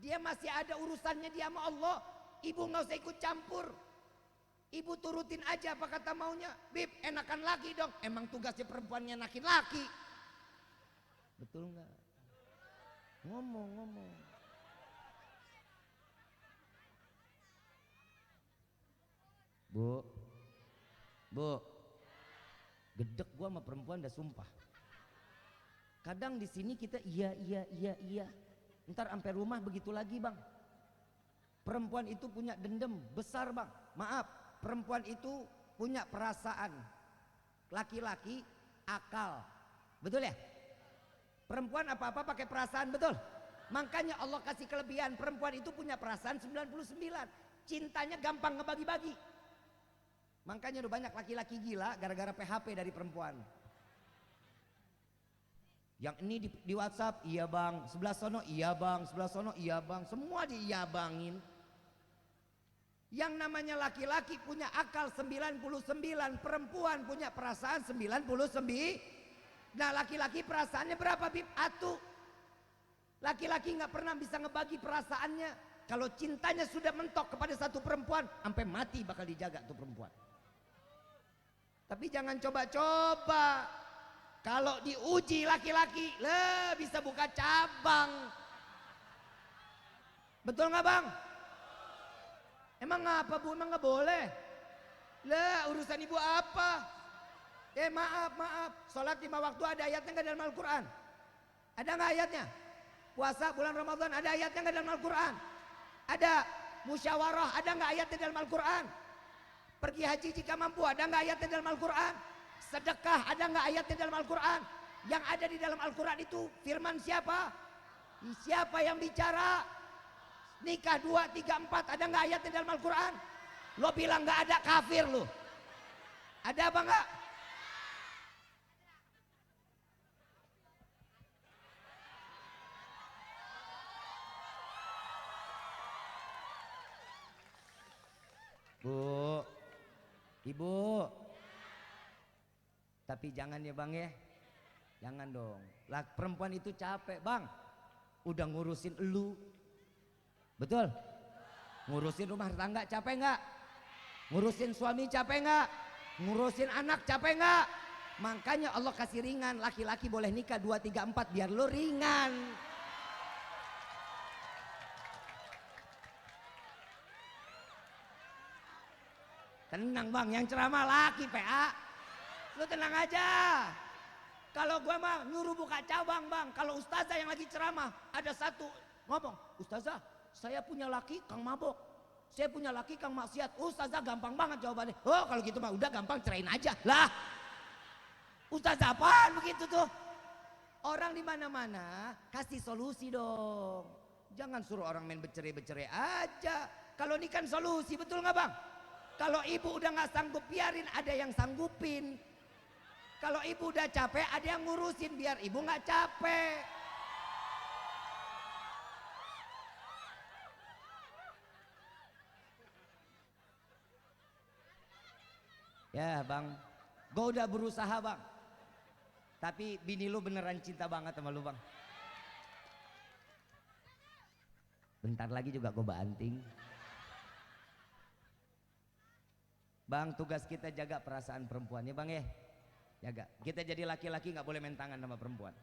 dia masih ada urusannya dia sama Allah. Ibu gak usah ikut campur. Ibu turutin aja apa kata maunya. Bib, enakan laki dong. Emang tugasnya perempuan nyenakin laki. Betul nggak? Ngomong. Bu, gedek gua sama perempuan dah sumpah. Kadang di sini kita iya. Ntar sampai rumah begitu lagi bang. Perempuan itu punya dendam besar bang. Maaf. Perempuan itu punya perasaan, laki-laki akal, betul ya? Perempuan apa-apa pakai perasaan, betul? Makanya Allah kasih kelebihan, perempuan itu punya perasaan 99, cintanya gampang ngebagi-bagi. Makanya udah banyak laki-laki gila gara-gara PHP dari perempuan. Yang ini di WhatsApp, iya bang, sebelah sono iya bang, sebelah sono iya bang, semua diiyabangin. Yang namanya laki-laki punya akal 99, perempuan punya perasaan 99. Nah laki-laki perasaannya berapa bib? Atu. Laki-laki nggak pernah bisa ngebagi perasaannya. Kalau cintanya sudah mentok kepada satu perempuan, sampai mati bakal dijaga tuh perempuan. Tapi jangan coba-coba. Kalau diuji laki-laki, bisa buka cabang. Betul nggak bang? Emang ngapa bu? Emang nggak boleh? Lah urusan ibu apa? Maaf. Sholat 5 waktu ada ayatnya nggak dalam Al-Quran? Ada nggak ayatnya? Puasa bulan Ramadan ada ayatnya nggak dalam Al-Quran? Ada. Musyawarah ada nggak ayatnya dalam Al-Quran? Pergi haji jika mampu ada nggak ayatnya dalam Al-Quran? Sedekah ada nggak ayatnya dalam Al-Quran? Yang ada di dalam Al-Quran itu firman siapa? Siapa yang bicara? Nikah 2, 3, 4 ada nggak ayatnya dalam Al-Quran? Lo bilang nggak ada, kafir lo. Ada apa nggak? Bu, ibu. Tapi jangan ya bang ya. Jangan dong. Lah perempuan itu capek bang. Udah ngurusin elu. Betul? Ngurusin rumah tangga capek nggak? Ngurusin suami capek nggak? Ngurusin anak capek nggak? Makanya Allah kasih ringan, laki-laki boleh nikah 2, 3, 4 biar lo ringan. Tenang bang, yang ceramah laki PA. Lu tenang aja. Kalau gua mah nyuruh buka cabang bang. Kalau ustazah yang lagi ceramah ada satu ngomong, ustazah saya punya laki kang mabok, saya punya laki kang maksiat. Ustazah gampang banget jawabannya. Oh kalau gitu mah udah gampang, cerain aja. Lah ustazah apaan begitu tuh? Orang di mana-mana kasih solusi dong. Jangan suruh orang main bercerai-bercerai aja. Kalau ini kan solusi, betul nggak bang? Kalau ibu udah nggak sanggup, biarin ada yang sanggupin. Kalau ibu udah capek, ada yang ngurusin biar ibu nggak capek. Ya bang, gue udah berusaha bang. Tapi bini lu beneran cinta banget sama lu bang. Bentar lagi juga gue banting. Bang, tugas kita jaga perasaan perempuan ya bang ya. Jaga. Kita jadi laki-laki nggak boleh main tangan sama perempuan.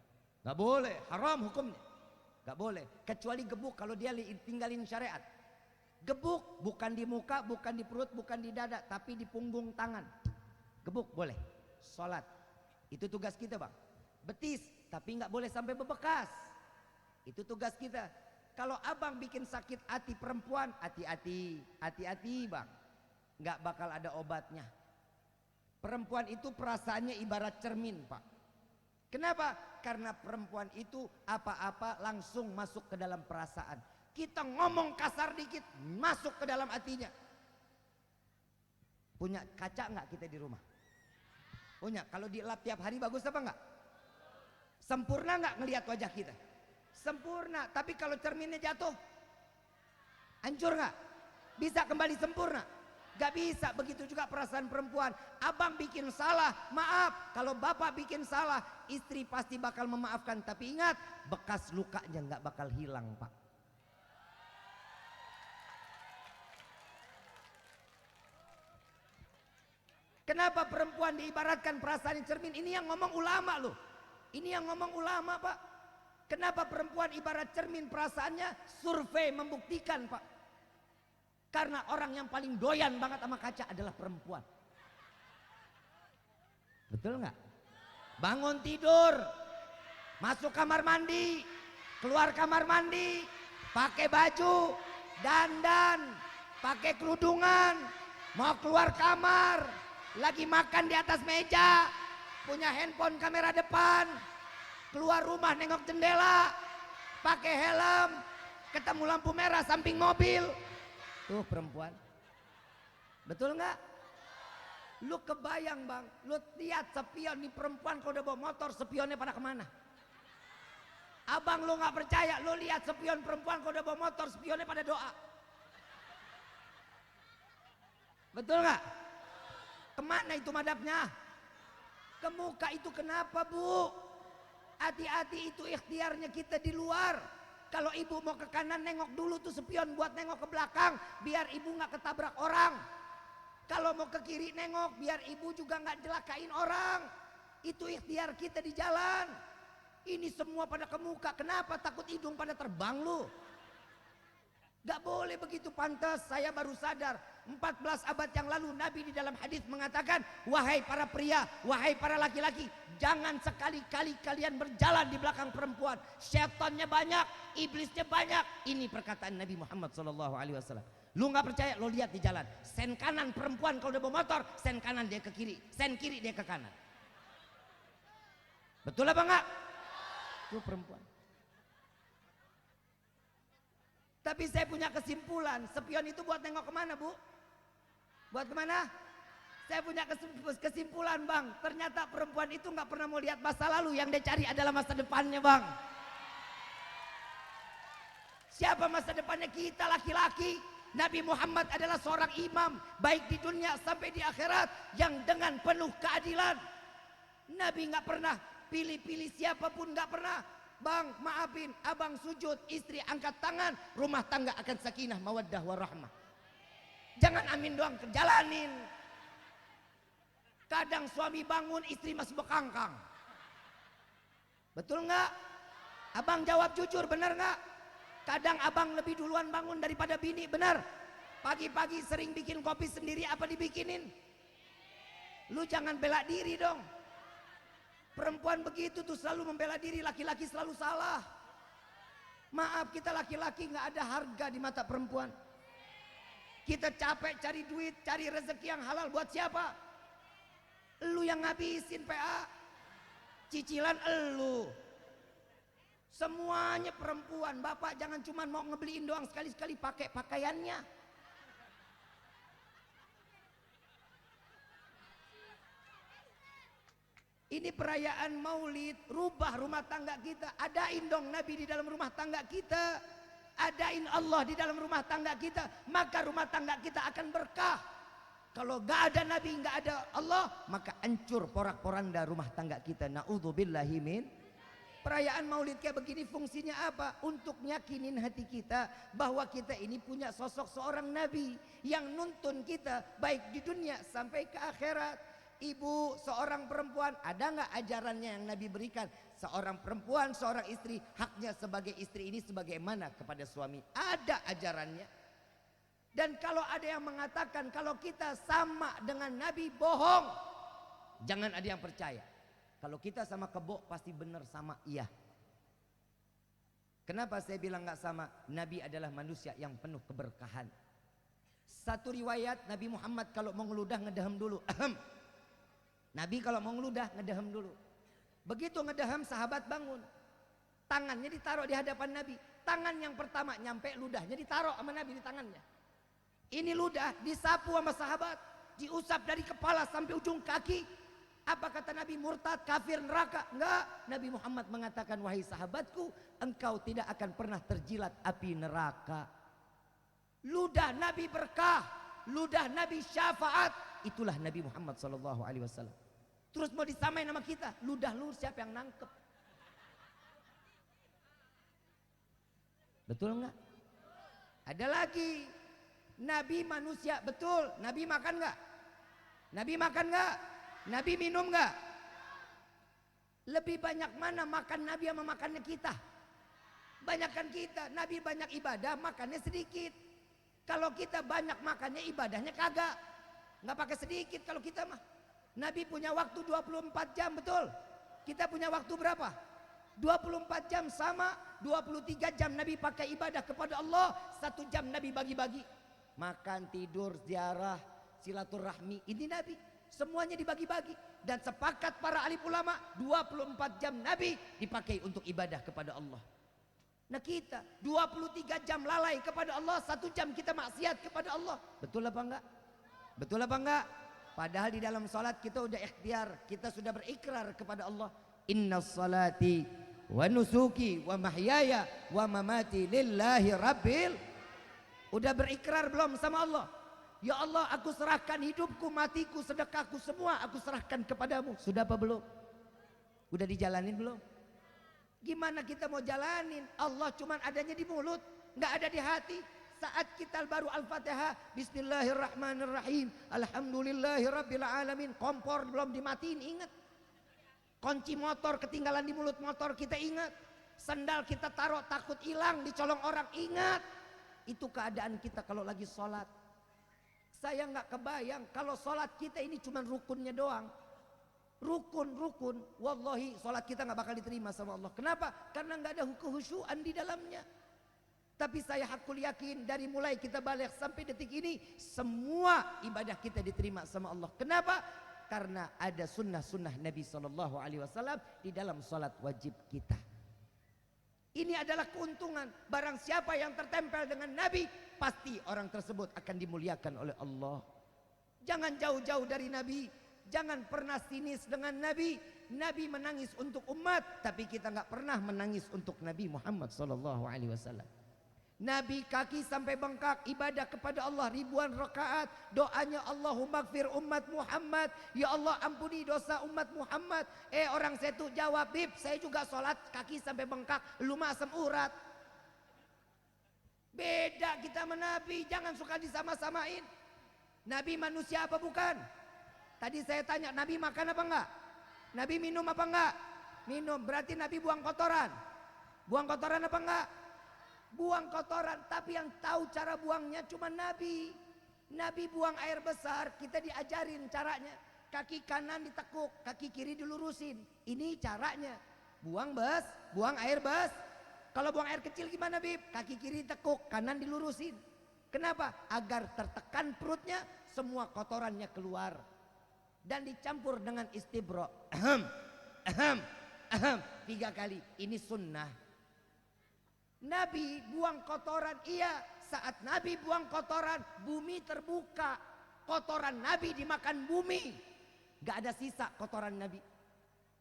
Nggak boleh, haram hukumnya. Nggak boleh. Kecuali gebuk kalau dia tinggalin syariat. Gebuk bukan di muka, bukan di perut, bukan di dada, tapi di punggung tangan. Gebuk boleh. Sholat. Itu tugas kita bang. Betis, tapi nggak boleh sampai bebekas. Itu tugas kita. Kalau abang bikin sakit hati perempuan, hati-hati, hati-hati bang. Nggak bakal ada obatnya. Perempuan itu perasaannya ibarat cermin pak. Kenapa? Karena perempuan itu apa-apa langsung masuk ke dalam perasaan. Kita ngomong kasar dikit masuk ke dalam hatinya. Punya kaca nggak kita di rumah? Punya. Kalau dilap tiap hari bagus apa nggak? Sempurna nggak ngelihat wajah kita? Sempurna. Tapi kalau cerminnya jatuh, hancur nggak? Bisa kembali sempurna? Gak bisa. Begitu juga perasaan perempuan. Abang bikin salah, maaf. Kalau bapak bikin salah, istri pasti bakal memaafkan. Tapi ingat, bekas lukanya gak bakal hilang pak. Kenapa perempuan diibaratkan perasaan cermin? Ini yang ngomong ulama loh. Ini yang ngomong ulama pak. Kenapa perempuan ibarat cermin perasaannya? Survei membuktikan pak. Karena orang yang paling doyan banget sama kaca adalah perempuan. Betul nggak? Bangun tidur, masuk kamar mandi, keluar kamar mandi, pakai baju, dandan, pakai kerudungan, mau keluar kamar, lagi makan di atas meja, punya handphone kamera depan, keluar rumah nengok jendela, pakai helm, ketemu lampu merah samping mobil. Tuh perempuan. Betul nggak? Lu kebayang bang, lu lihat spion di perempuan kalau udah bawa motor, spionnya pada kemana? Abang lu nggak percaya, lu lihat spion perempuan kalau udah bawa motor, spionnya pada doa. Betul nggak? Kemana itu madhabnya? Ke muka itu. Kenapa bu? Hati-hati, itu ikhtiarnya kita di luar. Kalau ibu mau ke kanan nengok dulu tuh spion buat nengok ke belakang biar ibu nggak ketabrak orang. Kalau mau ke kiri nengok biar ibu juga nggak jelakain orang. Itu ikhtiar kita di jalan. Ini semua pada ke muka. Kenapa? Takut hidung pada terbang lu. Gak boleh begitu. Pantas saya baru sadar 14 abad yang lalu Nabi di dalam hadis mengatakan, wahai para pria, wahai para laki-laki, jangan sekali-kali kalian berjalan di belakang perempuan. Syaitannya banyak, iblisnya banyak. Ini perkataan Nabi Muhammad SAW. Lu nggak percaya, lu lihat di jalan. Sen kanan perempuan kalau udah bawa motor, sen kanan dia ke kiri, sen kiri dia ke kanan. Betul apa enggak? Itu perempuan. Tapi saya punya kesimpulan, spion itu buat nengok kemana bu? Buat kemana? Saya punya kesimpulan bang, ternyata perempuan itu nggak pernah mau lihat masa lalu, yang dia cari adalah masa depannya bang. Siapa masa depannya? Kita laki-laki. Nabi Muhammad adalah seorang imam, baik di dunia sampai di akhirat, yang dengan penuh keadilan. Nabi nggak pernah pilih-pilih siapapun, nggak pernah. Bang, maafin, abang sujud, istri angkat tangan, rumah tangga akan sakinah, mawaddah, warahmah. Jangan amin doang, jalanin. Kadang suami bangun, istri masih bekangkang. Betul nggak? Abang jawab jujur, benar nggak? Kadang abang lebih duluan bangun daripada bini, benar? Pagi-pagi sering bikin kopi sendiri, apa dibikinin? Lu jangan bela diri dong. Perempuan begitu tuh selalu membela diri, laki-laki selalu salah. Maaf, kita laki-laki nggak ada harga di mata perempuan. Kita capek cari duit, cari rezeki yang halal buat siapa? Lu yang ngabisin PA. Cicilan elu. Semuanya perempuan. Bapak jangan cuma mau ngebeliin doang, sekali-sekali pakai pakaiannya. Ini perayaan Maulid, rubah rumah tangga kita. Adain dong Nabi di dalam rumah tangga kita. Adain Allah di dalam rumah tangga kita. Maka rumah tangga kita akan berkah. Kalau gak ada Nabi, gak ada Allah, maka hancur porak-poranda rumah tangga kita. Na'udzubillahi min. Perayaan Maulid kayak begini fungsinya apa? Untuk nyakinin hati kita bahwa kita ini punya sosok seorang Nabi yang nuntun kita baik di dunia sampai ke akhirat. Ibu, seorang perempuan, ada nggak ajarannya yang Nabi berikan? Seorang perempuan, seorang istri, haknya sebagai istri ini sebagaimana kepada suami. Ada ajarannya. Dan kalau ada yang mengatakan kalau kita sama dengan Nabi, bohong. Jangan ada yang percaya. Kalau kita sama kebo pasti benar sama iya. Kenapa saya bilang nggak sama? Nabi adalah manusia yang penuh keberkahan. Satu riwayat Nabi Muhammad kalau mau ngeludah ngedahem dulu. Nabi kalau mau ngeludah ngedahem dulu. Begitu ngedahem sahabat bangun. Tangannya ditaruh di hadapan Nabi. Tangan yang pertama nyampe ludahnya ditaruh sama Nabi di tangannya. Ini ludah disapu sama sahabat. Diusap dari kepala sampai ujung kaki. Apa kata Nabi? Murtad, kafir, neraka? Enggak. Nabi Muhammad mengatakan, wahai sahabatku, engkau tidak akan pernah terjilat api neraka. Ludah Nabi berkah. Ludah Nabi syafaat. Itulah Nabi Muhammad SAW. Terus mau disamain sama kita, ludah lu siapa yang nangkep? Betul nggak? Ada lagi, Nabi manusia, betul. Nabi makan nggak? Nabi makan nggak? Nabi minum nggak? Lebih banyak mana makan Nabi sama makannya kita? Banyakkan kita. Nabi banyak ibadah, makannya sedikit. Kalau kita banyak makannya, ibadahnya kagak. Nggak pakai sedikit kalau kita mah. Nabi punya waktu 24 jam, betul? Kita punya waktu berapa? 24 jam sama 23 jam Nabi pakai ibadah kepada Allah, 1 jam Nabi bagi-bagi. Makan, tidur, ziarah, silaturahmi, ini Nabi. Semuanya dibagi-bagi. Dan sepakat para alim ulama, 24 jam Nabi dipakai untuk ibadah kepada Allah. Nah kita 23 jam lalai kepada Allah, 1 jam kita maksiat kepada Allah. Betul apa enggak? Betul apa enggak? Padahal di dalam salat kita udah ikhtiar, kita sudah berikrar kepada Allah. Innas salati wa nusuki wa mahyaya wa mamati lillahi rabbil. Udah berikrar belum sama Allah? Ya Allah, aku serahkan hidupku, matiku, sedekahku semua aku serahkan kepadamu. Sudah apa belum? Udah dijalanin belum? Gimana kita mau jalanin? Allah cuman adanya di mulut, nggak ada di hati. Saat kita baru Al-Fatihah, Bismillahirrahmanirrahim, Alhamdulillahirabbil alamin, kompor belum dimatiin, ingat. Kunci motor ketinggalan di mulut motor, kita ingat. Sandal kita taruh takut hilang, dicolong orang, ingat. Itu keadaan kita kalau lagi sholat. Saya nggak kebayang kalau sholat kita ini cuma rukunnya doang. Rukun, wallahi sholat kita nggak bakal diterima sama Allah. Kenapa? Karena nggak ada kehusyuan di dalamnya. Tapi saya hakul yakin dari mulai kita balik sampai detik ini, semua ibadah kita diterima sama Allah. Kenapa? Karena ada sunnah-sunnah Nabi SAW di dalam sholat wajib kita. Ini adalah keuntungan. Barang siapa yang tertempel dengan Nabi, pasti orang tersebut akan dimuliakan oleh Allah. Jangan jauh-jauh dari Nabi. Jangan pernah sinis dengan Nabi. Nabi menangis untuk umat, tapi kita nggak pernah menangis untuk Nabi Muhammad SAW. Nabi kaki sampai bengkak ibadah kepada Allah ribuan rakaat. Doanya Allahumma gfir umat Muhammad. Ya Allah ampuni dosa umat Muhammad. Orang saya tuh jawab, Bib saya juga sholat kaki sampai bengkak, lu mah asam urat. Beda kita sama Nabi, jangan suka disama-samain. Nabi manusia apa bukan? Tadi saya tanya, Nabi makan apa enggak? Nabi minum apa enggak? Minum. Berarti Nabi buang kotoran. Buang kotoran apa enggak? Buang kotoran. Tapi yang tahu cara buangnya cuma Nabi. Nabi buang air besar, kita diajarin caranya. Kaki kanan ditekuk, kaki kiri dilurusin. Ini caranya. Buang air bes. Kalau buang air kecil gimana, Bib? Kaki kiri tekuk, kanan dilurusin. Kenapa? Agar tertekan perutnya, semua kotorannya keluar. Dan dicampur dengan istibro. Ahem, ahem, ahem. 3 kali. Ini sunnah. Nabi buang kotoran, iya. Saat Nabi buang kotoran, bumi terbuka. Kotoran Nabi dimakan bumi. Gak ada sisa kotoran Nabi.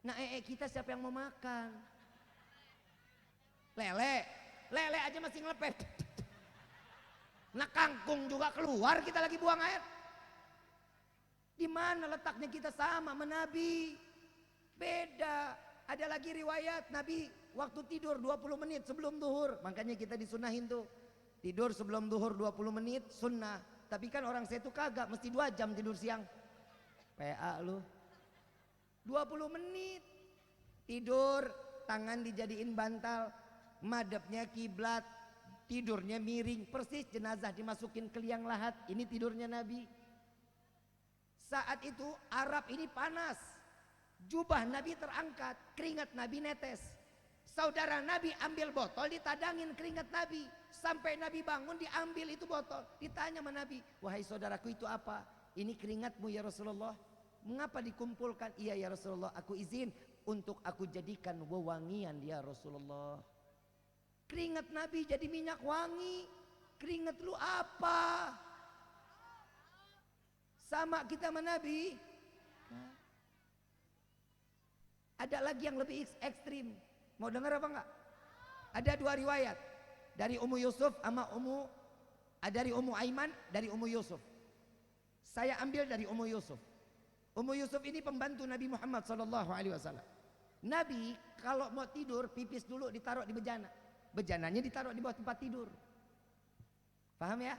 Nah kita siapa yang mau makan? Lele aja masih ngelepet. Nah kangkung juga keluar, kita lagi buang air. Di mana letaknya kita sama sama Nabi? Beda. Ada lagi riwayat Nabi waktu tidur 20 menit sebelum duhur. Makanya kita disunahin tuh. Tidur sebelum duhur 20 menit sunnah. Tapi kan orang saya tuh kagak, mesti 2 jam tidur siang. PA lu. 20 menit. Tidur, tangan dijadiin bantal, madepnya kiblat, tidurnya miring, persis jenazah dimasukin ke liang lahat. Ini tidurnya Nabi. Saat itu Arab ini panas. Jubah Nabi terangkat, keringat Nabi netes. Saudara Nabi ambil botol, ditadangin keringat Nabi. Sampai Nabi bangun diambil itu botol. Ditanya sama Nabi, wahai saudaraku itu apa? Ini keringatmu ya Rasulullah. Mengapa dikumpulkan? Iya ya Rasulullah, aku izin untuk aku jadikan wewangian ya Rasulullah. Keringat Nabi jadi minyak wangi. Keringat lu apa? Sama kita sama Nabi. Ada lagi yang lebih ekstrim. Mau dengar apa enggak? Ada 2 riwayat. Dari Ummu Yusuf sama dari Ummu Aiman, dari Ummu Yusuf. Saya ambil dari Ummu Yusuf. Ummu Yusuf ini pembantu Nabi Muhammad SAW. Nabi kalau mau tidur, pipis dulu ditaruh di bejana. Bejananya ditaruh di bawah tempat tidur. Paham ya?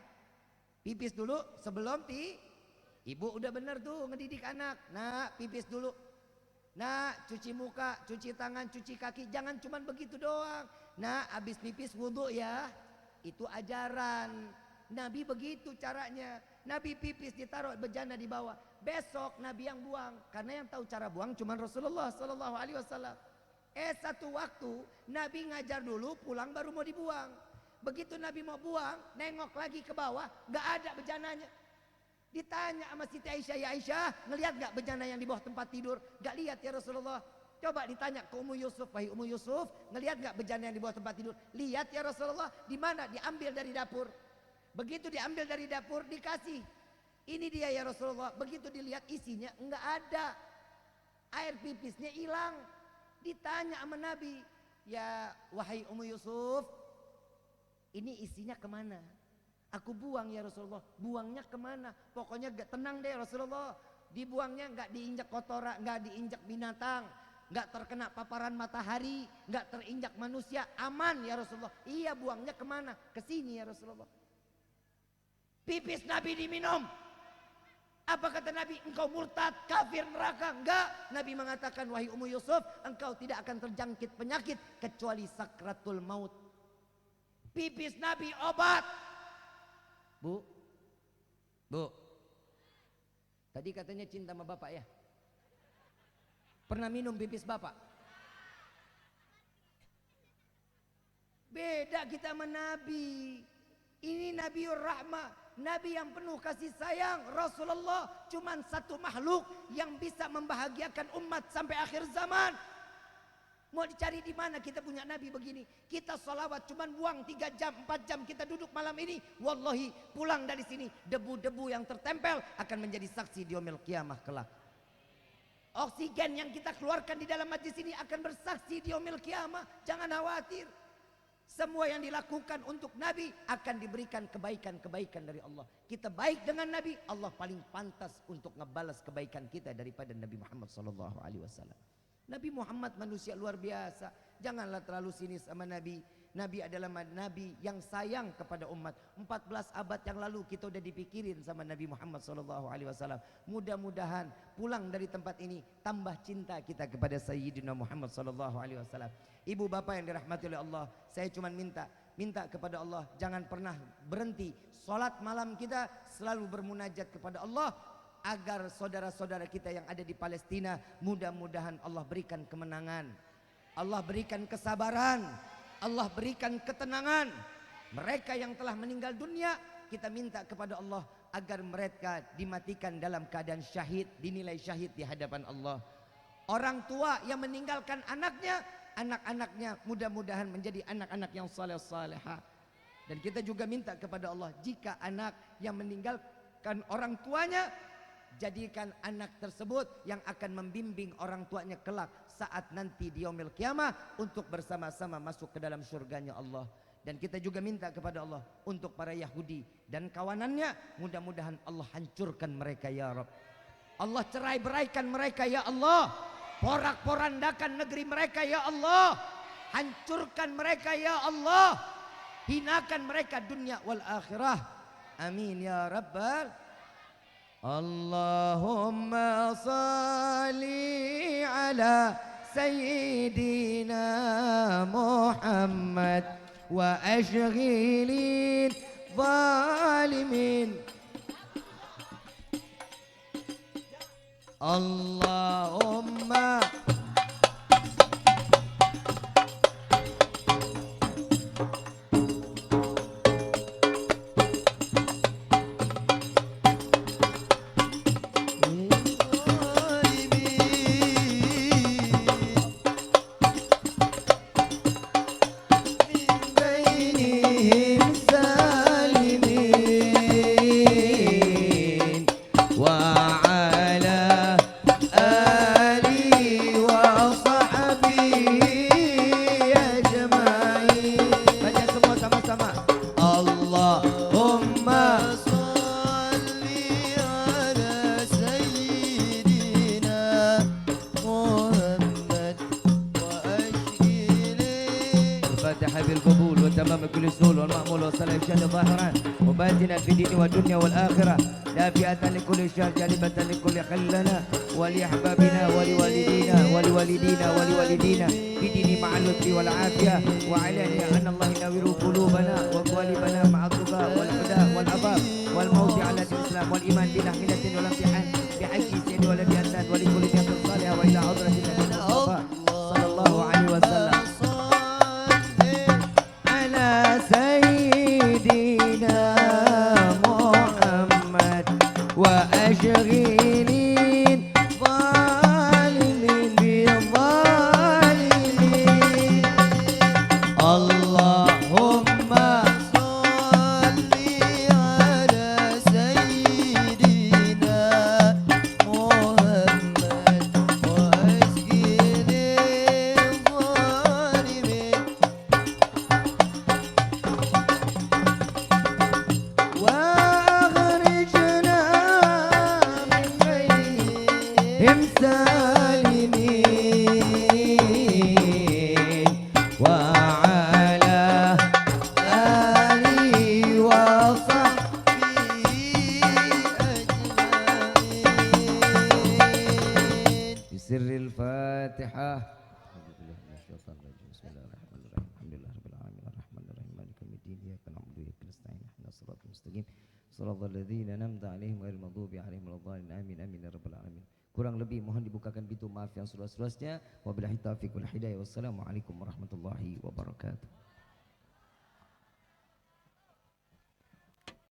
Pipis dulu sebelum Ibu udah bener tuh ngedidik anak. Nah, pipis dulu. Nah, cuci muka, cuci tangan, cuci kaki. Jangan cuman begitu doang. Nah, habis pipis wudhu ya. Itu ajaran. Nabi begitu caranya. Nabi pipis ditaruh bejana di bawah. Besok Nabi yang buang. Karena yang tahu cara buang cuman Rasulullah SAW. Satu waktu Nabi ngajar dulu, pulang baru mau dibuang. Begitu Nabi mau buang, nengok lagi ke bawah, gak ada bejananya. Ditanya sama Siti Aisyah, ya Aisyah, ngelihat gak bejana yang di bawah tempat tidur? Gak lihat ya Rasulullah. Coba ditanya ke Ummu Yusuf, wahai Ummu Yusuf, ngelihat gak bejana yang di bawah tempat tidur? Lihat ya Rasulullah. Di mana? Diambil dari dapur. Begitu diambil dari dapur, dikasih. Ini dia ya Rasulullah. Begitu dilihat isinya enggak ada. Air pipisnya hilang. Ditanya sama Nabi, ya wahai Ummu Yusuf, ini isinya kemana? Aku buang ya Rasulullah. Buangnya kemana? Pokoknya gak tenang deh Rasulullah. Dibuangnya gak diinjak kotoran, gak diinjak binatang, gak terkena paparan matahari, gak terinjak manusia. Aman ya Rasulullah. Iya, buangnya kemana? Kesini ya Rasulullah. Pipis Nabi diminum. Apa kata Nabi? Engkau murtad, kafir, neraka. Enggak. Nabi mengatakan, wahai Ummu Yusuf, engkau tidak akan terjangkit penyakit kecuali sakratul maut. Pipis Nabi obat. Bu, tadi katanya cinta sama bapak ya? Pernah minum pipis bapak? Beda kita sama Nabi. Ini Nabiur Rahmah, Nabi yang penuh kasih sayang. Rasulullah cuman satu makhluk yang bisa membahagiakan umat sampai akhir zaman. Mau dicari di mana kita punya Nabi begini? Kita sholawat cuman buang 3 jam, 4 jam kita duduk malam ini. Wallahi pulang dari sini debu-debu yang tertempel akan menjadi saksi di yaumil qiyamah kelak. Oksigen yang kita keluarkan di dalam majlis ini akan bersaksi di yaumil qiyamah. Jangan khawatir. Semua yang dilakukan untuk Nabi akan diberikan kebaikan-kebaikan dari Allah. Kita baik dengan Nabi, Allah paling pantas untuk ngebalas kebaikan kita daripada Nabi Muhammad SAW. Nabi Muhammad manusia luar biasa. Janganlah terlalu sinis sama Nabi. Nabi adalah Nabi yang sayang kepada umat. 14 abad yang lalu kita udah dipikirin sama Nabi Muhammad SAW. Mudah-mudahan pulang dari tempat ini tambah cinta kita kepada Sayyidina Muhammad SAW. Ibu bapak yang dirahmati oleh Allah, saya cuma minta kepada Allah, jangan pernah berhenti. Salat malam kita selalu bermunajat kepada Allah, agar saudara-saudara kita yang ada di Palestina, mudah-mudahan Allah berikan kemenangan, Allah berikan kesabaran, Allah berikan ketenangan. Mereka yang telah meninggal dunia, kita minta kepada Allah agar mereka dimatikan dalam keadaan syahid, dinilai syahid di hadapan Allah. Orang tua yang meninggalkan anaknya, anak-anaknya mudah-mudahan menjadi anak-anak yang saleh-salehah. Dan kita juga minta kepada Allah, jika anak yang meninggalkan orang tuanya, jadikan anak tersebut yang akan membimbing orang tuanya kelak saat nanti di yaumil qiyamah untuk bersama-sama masuk ke dalam surganya Allah. Dan kita juga minta kepada Allah untuk para Yahudi dan kawanannya, mudah-mudahan Allah hancurkan mereka ya Rabb. Allah cerai-beraikan mereka ya Allah, porak-porandakan negeri mereka ya Allah, hancurkan mereka ya Allah, hinakan mereka dunia wal akhirah. Amin ya Rabbal. Allahumma salli ala Sayyidina Muhammad wa ashghilil zalimin. Allahumma بالقبول وتمام كل سهول والمأمول والصلاة الشهادة ظاهرا وباتنا في الدين والدنيا والآخرة دافئة لكل شر جالبة لكل خلنا ولأحبابنا ولوالدينا ولوالدينا في دين مع اللطف والعافية وعلانية أن الله ينور قلوبنا وقوالبنا مع الطغى والهدى والعفاف والموت على الإسلام والإيمان بلا حيلة ولا امتحان بحق سيد ولد أسد ولكل نية صالحة وإلى حضرة النبي المصطفى صلى الله عليه وسلم. سيدنا محمد وأشغلين ظالمين بالظالمين. اللهم صل على سيدنا محمد وأشغلين ظالمين. سالمين وعلى آله وصحبه أجمعين. بسر الفاتحة. بسم الله الرحمن الرحيم. الحمد لله رب العالمين الرحمن الرحيم مالك يوم الدين إياك نعبد وإياك نستعين اهدنا الصراط المستقيم صراط الذين أنعمت عليهم غير المغضوب عليهم ولا الضالين آمين آمين يا رب العالمين. Kurang lebih mohon dibukakan pintu maaf yang seluas-luasnya. Wabillahi taufiq wal hidayah. Wassalamualaikum warahmatullahi wabarakatuh.